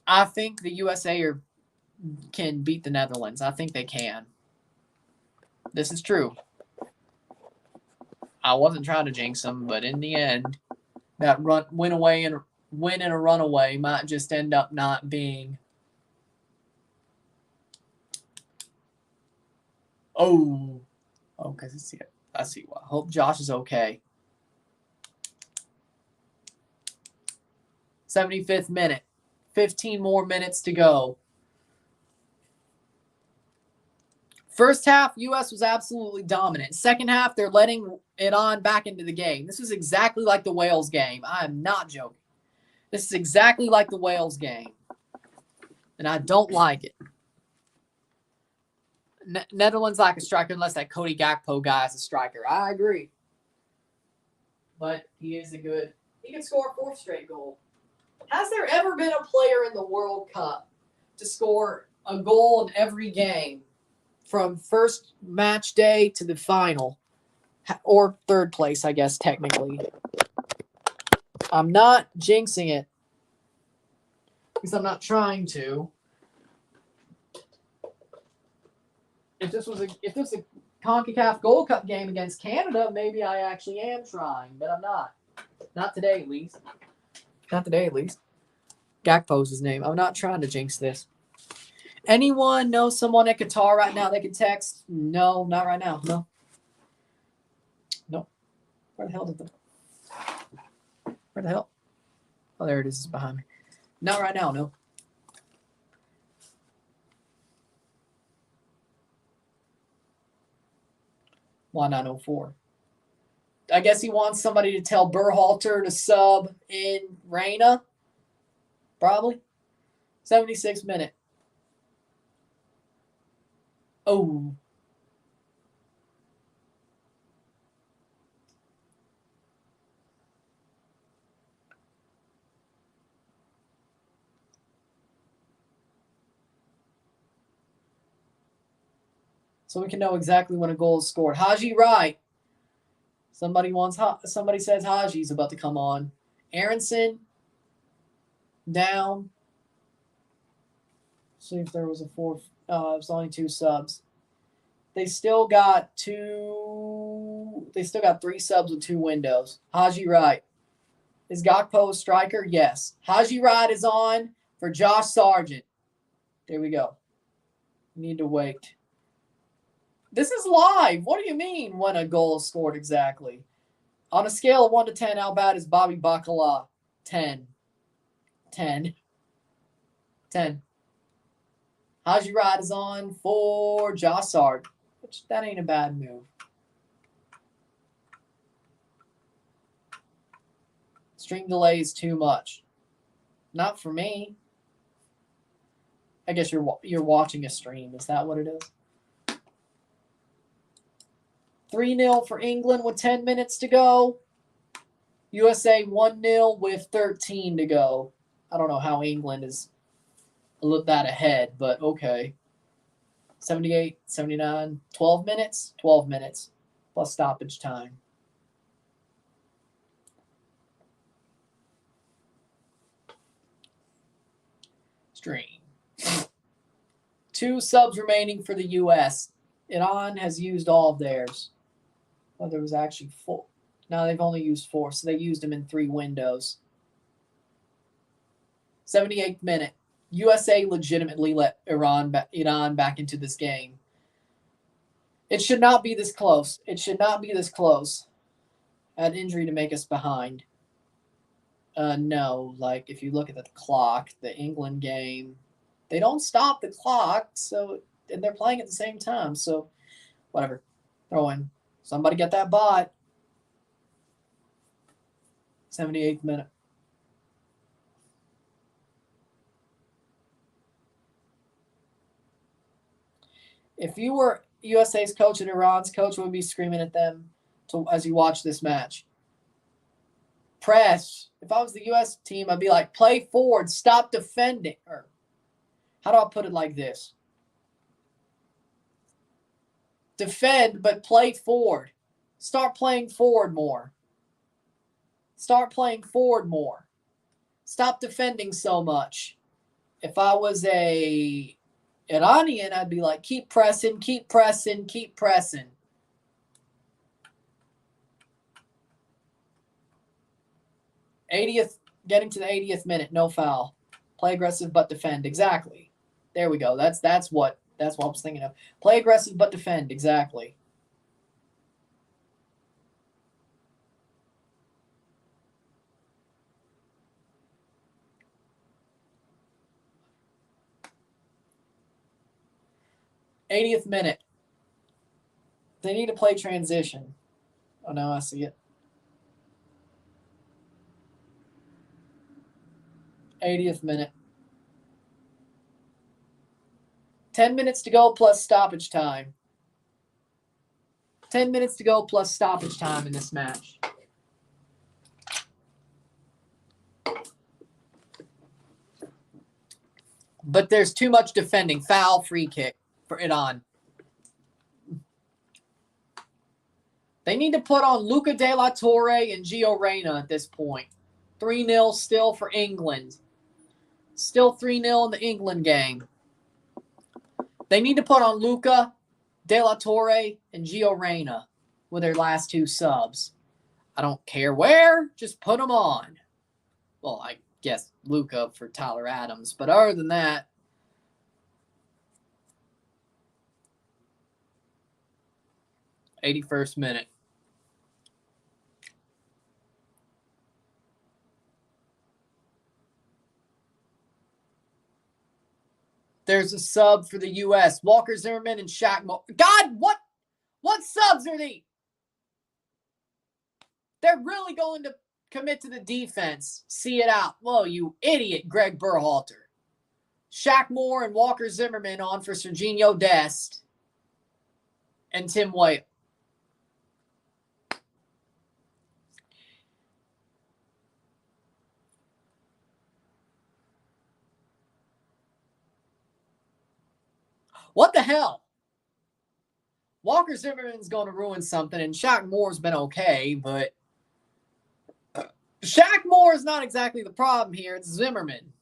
I think the USA can beat the Netherlands. I think they can. This is true. I wasn't trying to jinx them, but in the end, that win in a runaway might just end up not being. Oh, because I see why. Hope Josh is okay. 75th minute. 15 more minutes to go. First half, U.S. was absolutely dominant. Second half, they're letting Iran back into the game. This is exactly like the Wales game. I am not joking. This is exactly like the Wales game. And I don't like it. Netherlands like a striker unless that Cody Gakpo guy is a striker. I agree. But he is a good... He can score a fourth straight goal. Has there ever been a player in the World Cup to score a goal in every game from first match day to the final? Or third place, I guess, technically. I'm not jinxing it because I'm not trying to. If this was a CONCACAF Gold Cup game against Canada, maybe I actually am trying, but I'm not. Not today, at least. Not today, at least. Gakpo's his name. I'm not trying to jinx this. Anyone know someone at Qatar right now they can text? No, not right now. No. Nope. Where the hell did the... Where the hell? Oh, there it is. It's behind me. Not right now, no. Why not 04? I guess he wants somebody to tell Berhalter to sub in Reyna. Probably. 76th minute. Oh. So we can know exactly when a goal is scored. Haji Wright. Somebody says Haji's about to come on. Aronson down. See if there was a fourth. It was only 2 subs. They still got 2. They still got 3 subs with 2 windows. Haji Wright. Is Gakpo a striker? Yes. Haji Wright is on for Josh Sargent. There we go. Need to wait. This is live. What do you mean when a goal is scored exactly? On a scale of 1 to 10, how bad is Bobby Bacala? 10. 10. 10. Haji Wright is on for Josh Sargent, which that ain't a bad move. Stream delay is too much. Not for me. I guess you're watching a stream. Is that what it is? 3-0 for England with 10 minutes to go. USA 1-0 with 13 to go. I don't know how England is a little that ahead, but okay. 78, 79, 12 minutes? 12 minutes plus stoppage time. Stream. 2 subs remaining for the U.S. Iran has used all of theirs. Well, there was actually 4. No, they've only used 4, so they used them in 3 windows. 78th minute. USA legitimately let Iran back into this game. It should not be this close. It should not be this close. An injury to make us behind. No, like if you look at the clock, the England game, they don't stop the clock, and they're playing at the same time. So, whatever. Throw in. Somebody get that bot. 78th minute. If you were USA's coach and Iran's coach, would be screaming at them, as you watch this match. Press. If I was the U.S. team, I'd be like, play forward, stop defending. Or how do I put it like this? Defend, but play forward. Start playing forward more. Start playing forward more. Stop defending so much. If I was a Iranian, I'd be like, keep pressing, keep pressing, keep pressing. Getting to the 80th minute, no foul. Play aggressive but defend. Exactly. There we go. That's what I was thinking of. Play aggressive but defend. Exactly. '80th minute. They need to play transition. Oh, no, I see it. 80th minute. 10 minutes to go plus stoppage time. 10 minutes to go plus stoppage time in this match. But there's too much defending. Foul, free kick for Iran. They need to put on Luca De La Torre and Gio Reyna at this point. 3-0 still for England. Still 3-0 in the England game. They need to put on Luca De La Torre and Gio Reyna with their last two subs. I don't care where, just put them on. Well, I guess Luca for Tyler Adams, but other than that, '81st minute. There's a sub for the U.S. Walker Zimmerman and Shaq Moore. God, what subs are these? They're really going to commit to the defense. See it out. Whoa, you idiot, Greg Berhalter. Shaq Moore and Walker Zimmerman on for Serginho Dest and Tim White. What the hell? Walker Zimmerman's going to ruin something, and Shaq Moore's been okay, but Shaq Moore is not exactly the problem here. It's Zimmerman.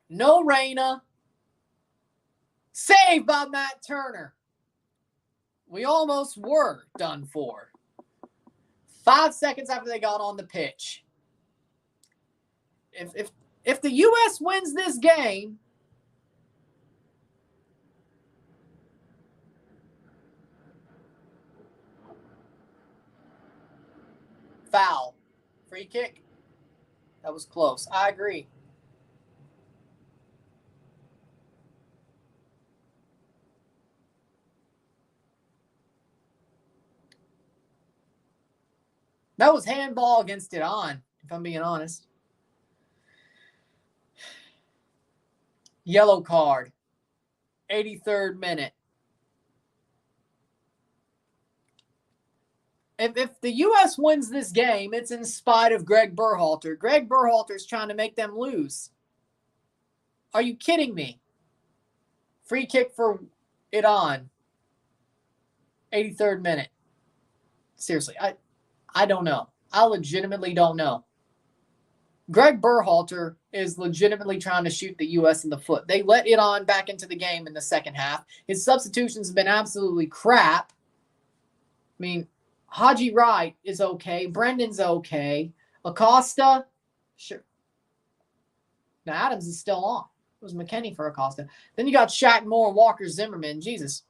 No Reyna. Saved by Matt Turner. We almost were done for. 5 seconds after they got on the pitch. If the U.S. wins this game, foul. Free kick. That was close. I agree. That was handball against Iran, if I'm being honest. Yellow card. 83rd minute. If the U.S. wins this game, it's in spite of Greg Berhalter. Greg Berhalter's trying to make them lose. Are you kidding me? Free kick for Iran. 83rd minute. Seriously, I don't know. I legitimately don't know. Greg Berhalter is legitimately trying to shoot the U.S. in the foot. They let Iran back into the game in the second half. His substitutions have been absolutely crap. I mean, Haji Wright is okay. Brendan's okay. Acosta, sure. Now, Adams is still on. It was McKennie for Acosta. Then you got Shaq Moore, Walker Zimmerman. Jesus.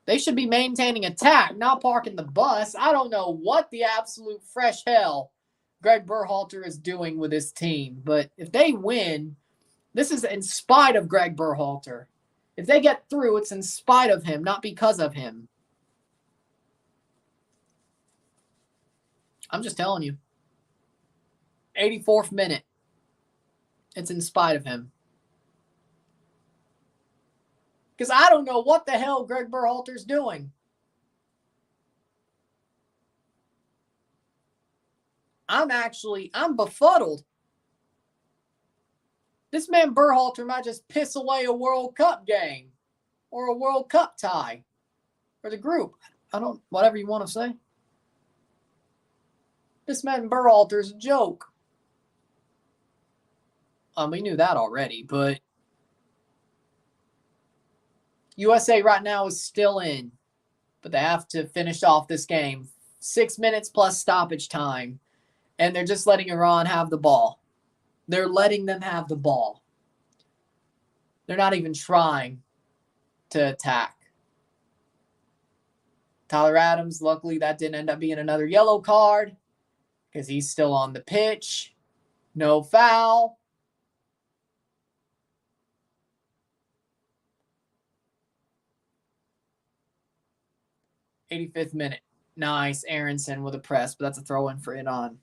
They should be maintaining attack, not parking the bus. I don't know what the absolute fresh hell Greg Berhalter is doing with his team. But if they win, this is in spite of Greg Berhalter. If they get through, it's in spite of him, not because of him. I'm just telling you. 84th minute. It's in spite of him. Because I don't know what the hell Greg Berhalter's doing. I'm befuddled. This man Berhalter might just piss away a World Cup game or a World Cup tie for the group. Whatever you want to say. This man Berhalter's a joke. We knew that already, but USA right now is still in, but they have to finish off this game. 6 minutes plus stoppage time, and they're just letting Iran have the ball. They're letting them have the ball. They're not even trying to attack. Tyler Adams, luckily that didn't end up being another yellow card because he's still on the pitch. No foul. '85th minute. Nice. Aronson with a press, but that's a throw-in for Iran.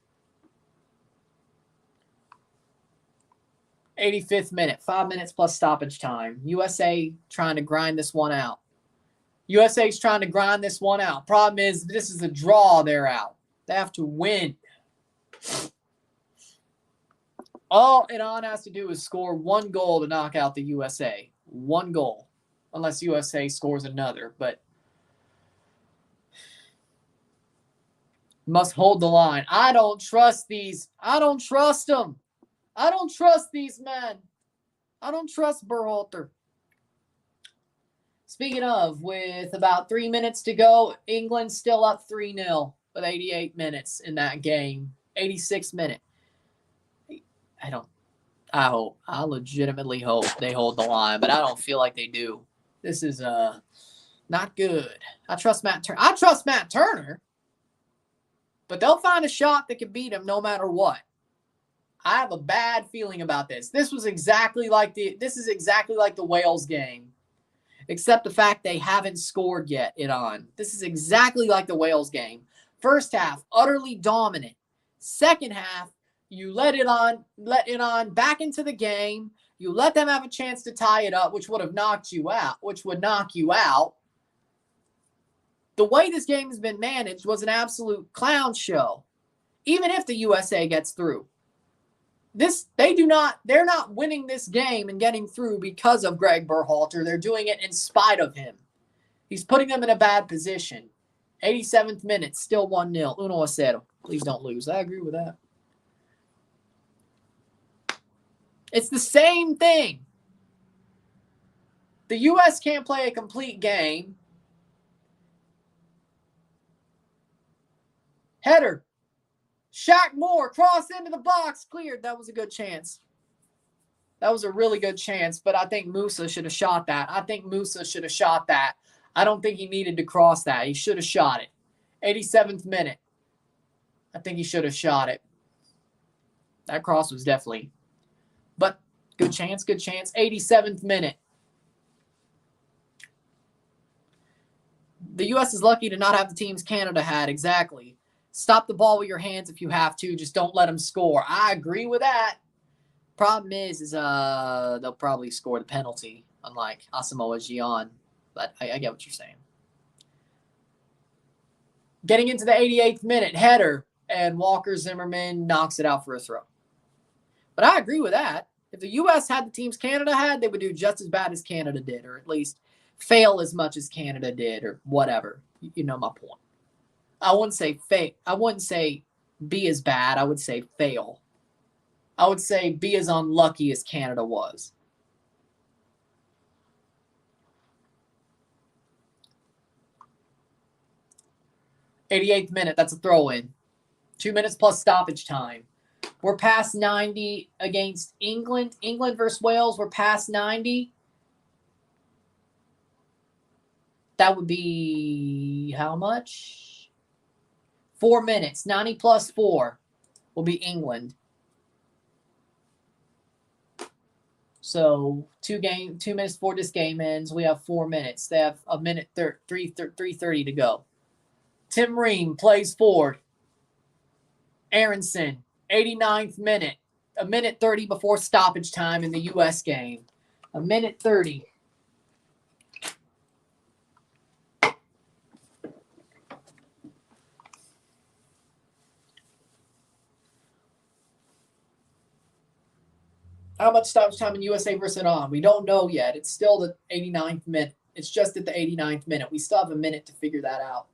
85th minute. 5 minutes plus stoppage time. USA trying to grind this one out. USA's trying to grind this one out. Problem is, this is a draw. They're out. They have to win. All Iran has to do is score one goal to knock out the USA. One goal. Unless USA scores another, but must hold the line. I don't trust these. I don't trust them. I don't trust these men. I don't trust Berhalter. Speaking of, with about 3 minutes to go, England's still up 3-0 with 88 minutes in that game. 86th minute. I legitimately hope they hold the line, but I don't feel like they do. This is not good. I trust Matt Turner, but they'll find a shot that can beat him no matter what. I have a bad feeling about this. This is exactly like the Wales game, except the fact they haven't scored yet. This is exactly like the Wales game. First half, utterly dominant. Second half, you let it on back into the game. You let them have a chance to tie it up, which would knock you out. The way this game has been managed was an absolute clown show. Even if the USA gets through. They're not winning this game and getting through because of Greg Berhalter. They're doing it in spite of him. He's putting them in a bad position. 87th minute, still 1-0. 1-0. Please don't lose. I agree with that. It's the same thing. The U.S. can't play a complete game. Header. Shaq Moore, cross into the box, cleared. That was a good chance. That was a really good chance, but I think Musa should have shot that. I don't think he needed to cross that. He should have shot it. 87th minute. I think he should have shot it. That cross was definitely. But good chance. 87th minute. The U.S. is lucky to not have the teams Canada had. Exactly. Stop the ball with your hands if you have to. Just don't let them score. I agree with that. Problem is they'll probably score the penalty, unlike Asamoah Gyan. But I get what you're saying. Getting into the 88th minute, header, and Walker Zimmerman knocks it out for a throw. But I agree with that. If the U.S. had the teams Canada had, they would do just as bad as Canada did, or at least fail as much as Canada did, or whatever. You know my point. I wouldn't say be as bad. I would say fail. I would say be as unlucky as Canada was. '88th minute. That's a throw-in. 2 minutes plus stoppage time. We're past 90 against England. England versus Wales. We're past 90. That would be how much? 4 minutes. 90 plus 4 will be England. So 2 minutes before this game ends, we have 4 minutes. They have a minute 3:30 to go. Tim Ream plays forward. Aronson, 89th minute. A minute 30 before stoppage time in the U.S. game. A minute 30. How much stoppage time in USA versus Iran? We don't know yet. It's still the 89th minute. It's just at the 89th minute. We still have a minute to figure that out.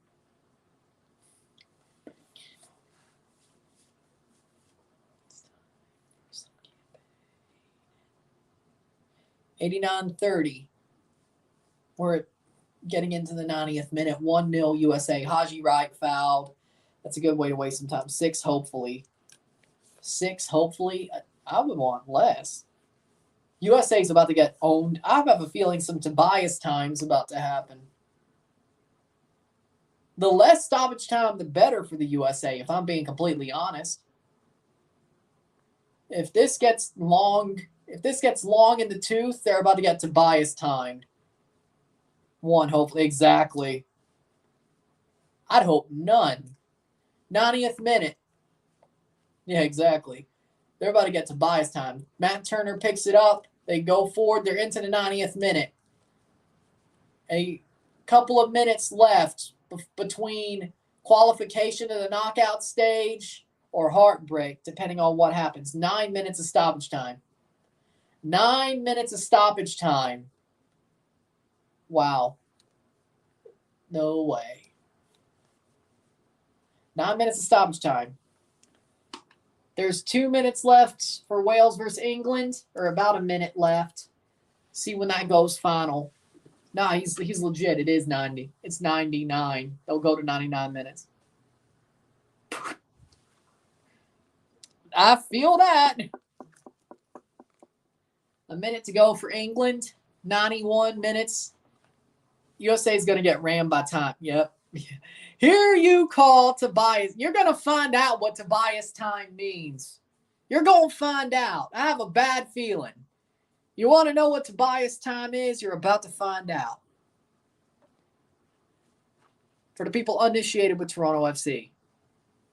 $89:30. We're getting into the 90th minute. 1-0 USA. Haji Wright fouled. That's a good way to waste some time. 6, hopefully. 6, hopefully. I would want less. USA is about to get owned. I have a feeling some Tobias time is about to happen. The less stoppage time, the better for the USA, if I'm being completely honest. If this gets long in the tooth, they're about to get Tobias timed. 1, hopefully. Exactly. I'd hope none. 90th minute. Yeah, exactly. They're about to get Tobias time. Matt Turner picks it up. They go forward. They're into the 90th minute. A couple of minutes left between qualification to the knockout stage or heartbreak, depending on what happens. 9 minutes of stoppage time. 9 minutes of stoppage time. Wow. No way. 9 minutes of stoppage time. There's 2 minutes left for Wales versus England, or about a minute left. See when that goes final. Nah, he's legit. It is 90. It's 99. They'll go to 99 minutes. I feel that. A minute to go for England. 91 minutes. USA is going to get rammed by time. Yep. Here you call Tobias. You're going to find out what Tobias time means. You're going to find out. I have a bad feeling. You want to know what Tobias time is? You're about to find out. For the people uninitiated with Toronto FC,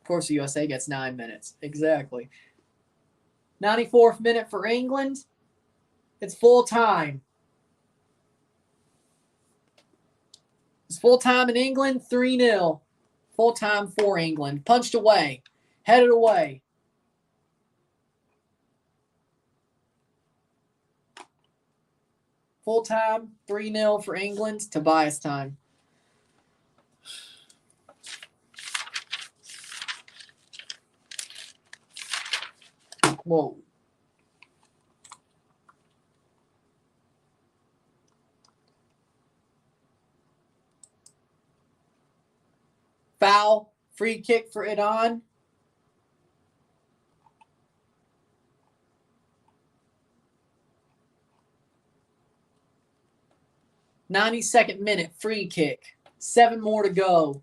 of course, the USA gets 9 minutes. Exactly. 94th minute for England. It's full time. It's full time in England, 3-0. Full time for England. Punched away. Headed away. Full time, 3-0 for England. Tobias time. Whoa. Foul, free kick for Iran. "92nd minute, free kick. 7 more to go.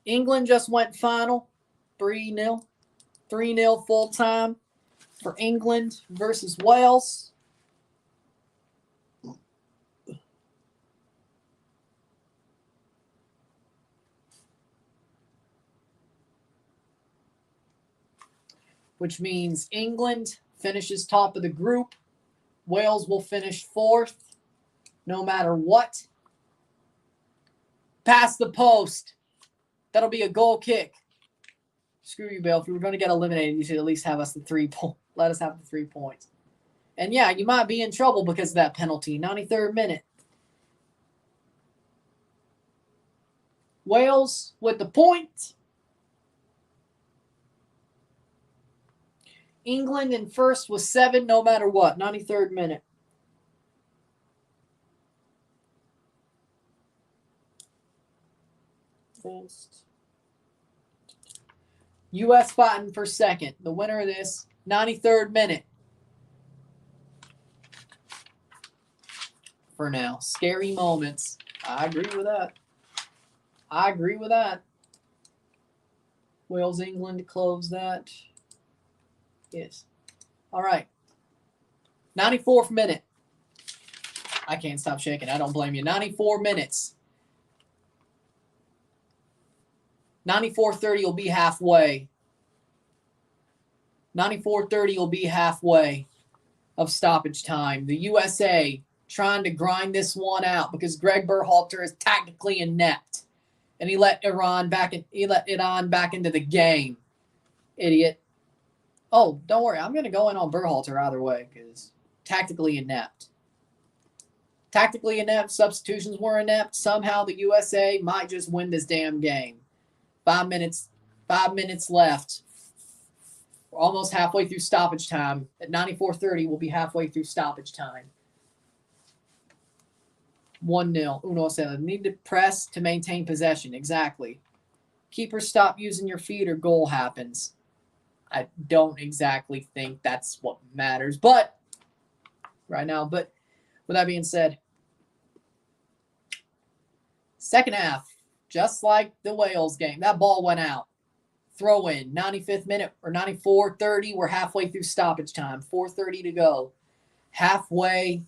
England just went final, 3-0. 3-0 full time for England versus Wales. Which means England finishes top of the group. Wales will finish 4th, no matter what. Pass the post. That'll be a goal kick. Screw you, Bill. If we were going to get eliminated, you should at least have us the 3 points. Let us have the 3 points. And yeah, you might be in trouble because of that penalty. 93rd minute. Wales with the point. England in first with 7, no matter what. 93rd minute. First. U.S. fighting for second. The winner of this, 93rd minute. For now. Scary moments. I agree with that. I agree with that. Wales, England to close that. Yes. All right. 94th minute. I can't stop shaking. I don't blame you. 94 minutes. 94:30 will be halfway. 94:30 will be halfway of stoppage time. The USA trying to grind this one out because Greg Berhalter is tactically inept. And he let Iran back into the game. Idiot. Oh, don't worry. I'm going to go in on Berhalter either way because tactically inept. Tactically inept. Substitutions were inept. Somehow the USA might just win this damn game. 5 minutes. 5 minutes left. We're almost halfway through stoppage time. At 94:30, we'll be halfway through stoppage time. 1-0. Uno said, need to press to maintain possession. Exactly. Keeper, stop using your feet or goal happens. I don't exactly think that's what matters, but right now. But with that being said, second half, just like the Wales game, that ball went out. Throw in, 95th minute or 94:30. We're halfway through stoppage time. 4:30 to go. Halfway.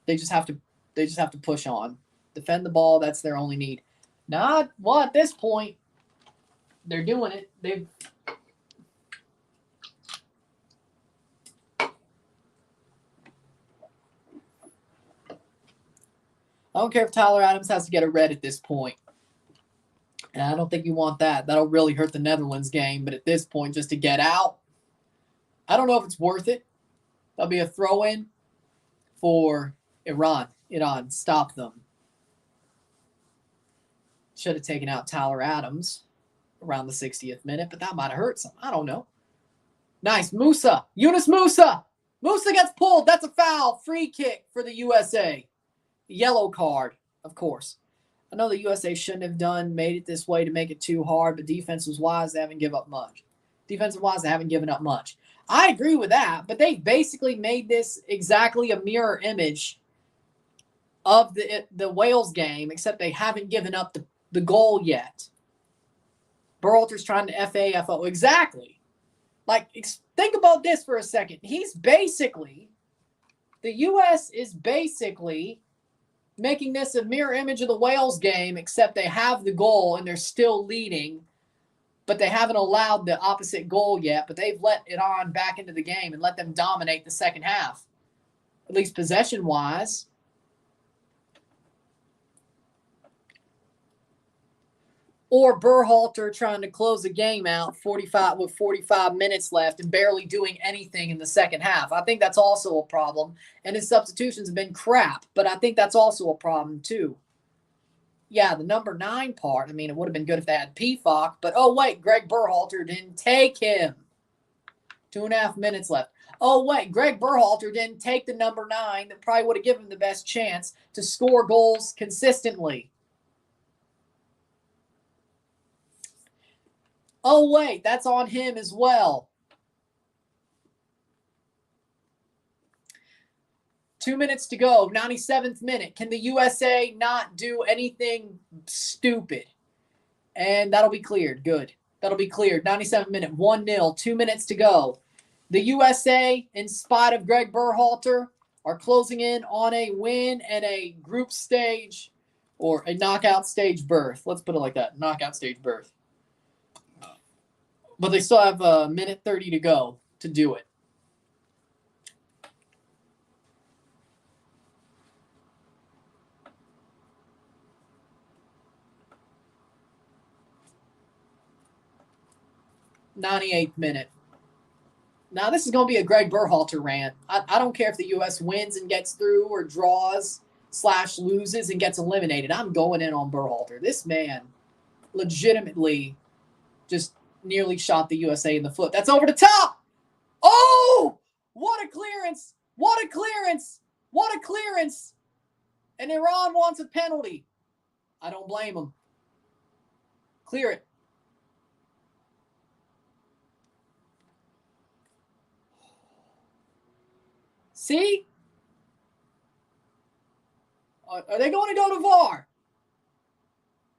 They just have to push on. Defend the ball, that's their only need. Not well at this point. They're doing it. I don't care if Tyler Adams has to get a red at this point. And I don't think you want that. That'll really hurt the Netherlands game. But at this point, just to get out, I don't know if it's worth it. That'll be a throw-in for Iran. Iran, stop them. Should have taken out Tyler Adams around the 60th minute, but that might have hurt some. I don't know. Nice. Musa. Yunus Musa. Musa gets pulled. That's a foul. Free kick for the USA. Yellow card, of course. I know the USA shouldn't have made it this way to make it too hard, but defensive-wise, they haven't given up much. Defensive-wise, they haven't given up much. I agree with that, but they basically made this exactly a mirror image of the Wales game, except they haven't given up the goal yet. Berhalter's trying to FA-FO. Exactly. Like, think about this for a second. The U.S. is basically making this a mirror image of the Wales game, except they have the goal and they're still leading, but they haven't allowed the opposite goal yet, but they've let Iran back into the game and let them dominate the second half, at least possession-wise. Or Berhalter trying to close the game out 45 minutes left and barely doing anything in the second half. I think that's also a problem. And his substitutions have been crap, but I think that's also a problem too. Yeah, the number 9 part, I mean, it would have been good if they had PFOC, but oh wait, Greg Berhalter didn't take him. 2.5 minutes left. Oh wait, Greg Berhalter didn't take the number 9 that probably would have given him the best chance to score goals consistently. Oh, wait, that's on him as well. 2 minutes to go, 97th minute. Can the USA not do anything stupid? And that'll be cleared. Good. That'll be cleared. 97th minute, 1-0, 2 minutes to go. The USA, in spite of Greg Berhalter, are closing in on a win and a group stage or a knockout stage berth. Let's put it like that, knockout stage berth. But they still have a minute 30 to go to do it. '98th minute. Now, this is going to be a Greg Berhalter rant. I don't care if the U.S. wins and gets through or draws / loses and gets eliminated. I'm going in on Berhalter. This man legitimately just nearly shot the USA in the foot. That's over the top. Oh, what a clearance. What a clearance. What a clearance. And Iran wants a penalty. I don't blame them. Clear it. See? Are they going to go to VAR?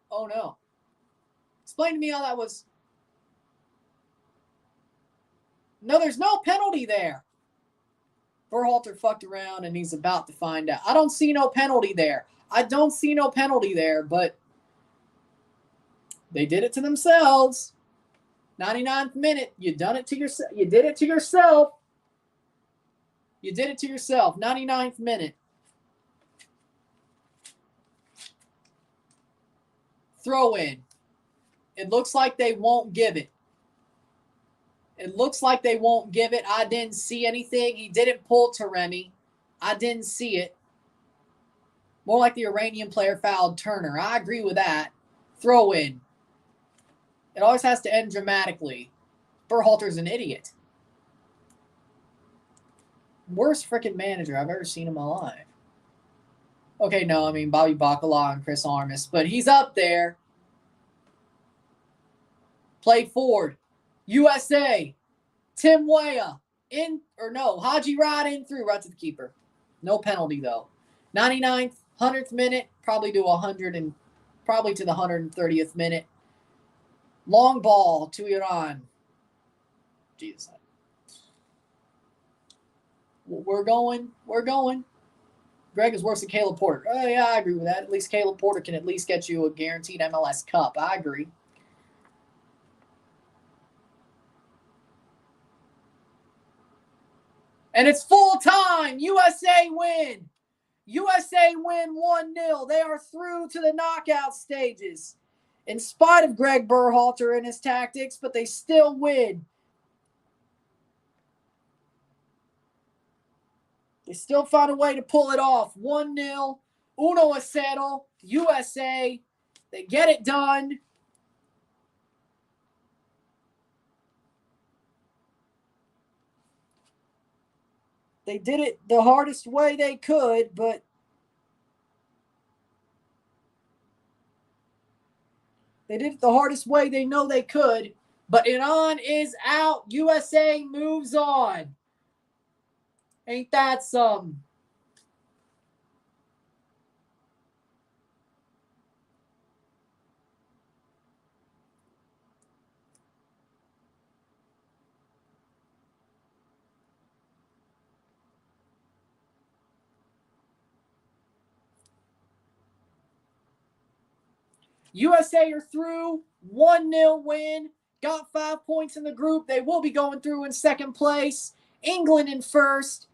Oh, no. Explain to me how that was. No, there's no penalty there. Berhalter fucked around and he's about to find out. I don't see no penalty there. I don't see no penalty there, but they did it to themselves. 99th minute. You done it to yourself. You did it to yourself. You did it to yourself. 99th minute. Throw in. It looks like they won't give it. It looks like they won't give it. I didn't see anything. He didn't pull Taremi. I didn't see it. More like the Iranian player fouled Turner. I agree with that. Throw in. It always has to end dramatically. Berhalter's an idiot. Worst freaking manager I've ever seen in my life. Okay, no, I mean Bobby Bacala and Chris Armas, but he's up there. Play forward. USA. Tim Weah. Haji Rod in through, right to the keeper. No penalty, though. 99th, 100th minute, probably to 100 and probably to the 130th minute. Long ball to Iran. Jesus. We're going. Greg is worse than Caleb Porter. Oh, yeah, I agree with that. At least Caleb Porter can at least get you a guaranteed MLS Cup. I agree. And it's full time. USA win. USA win 1-0. They are through to the knockout stages. In spite of Greg Berhalter and his tactics, but they still win. They still found a way to pull it off. 1-0. 1-0. USA. They get it done. They did it the hardest way they could, but they did it the hardest way they know they could. But Iran is out. USA moves on. Ain't that some? USA are through. 1-0 win. Got 5 points in the group. They will be going through in second place. England in first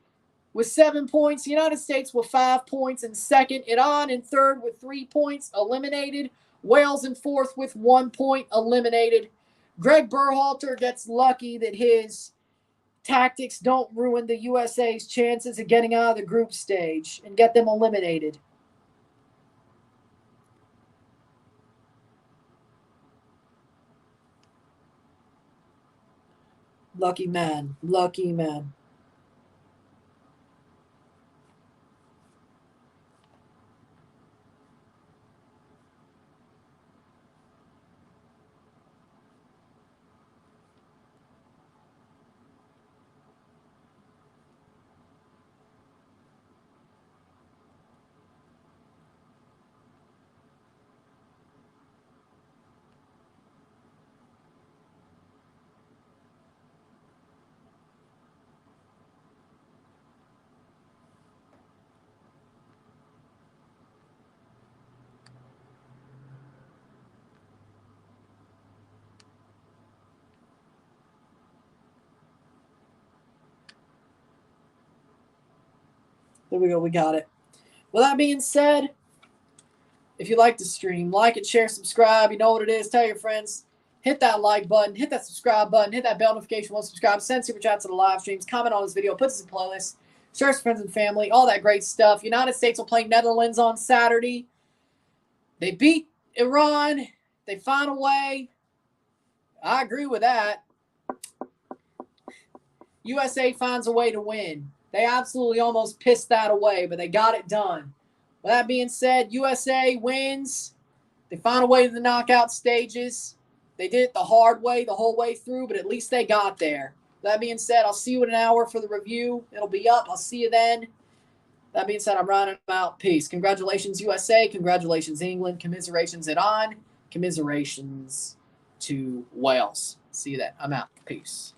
with 7 points. The United States with 5 points in second. Iran in third with 3 points, eliminated. Wales in fourth with 1 point, eliminated. Greg Berhalter gets lucky that his tactics don't ruin the USA's chances of getting out of the group stage and get them eliminated. Lucky man. Lucky man. There we go. We got it. With that being said, if you like the stream, like it, share, subscribe. You know what it is. Tell your friends. Hit that like button. Hit that subscribe button. Hit that bell notification once subscribe. Send super chats to the live streams. Comment on this video. Put this in playlist. Share with friends and family. All that great stuff. United States will play Netherlands on Saturday. They beat Iran. They found a way. I agree with that. USA finds a way to win. They absolutely almost pissed that away, but they got it done. With that being said, USA wins. They found a way to the knockout stages. They did it the hard way the whole way through, but at least they got there. With that being said, I'll see you in an hour for the review. It'll be up. I'll see you then. That being said, I'm running out. Peace. Congratulations, USA. Congratulations, England. Commiserations, Iran. Commiserations to Wales. See you then. I'm out. Peace.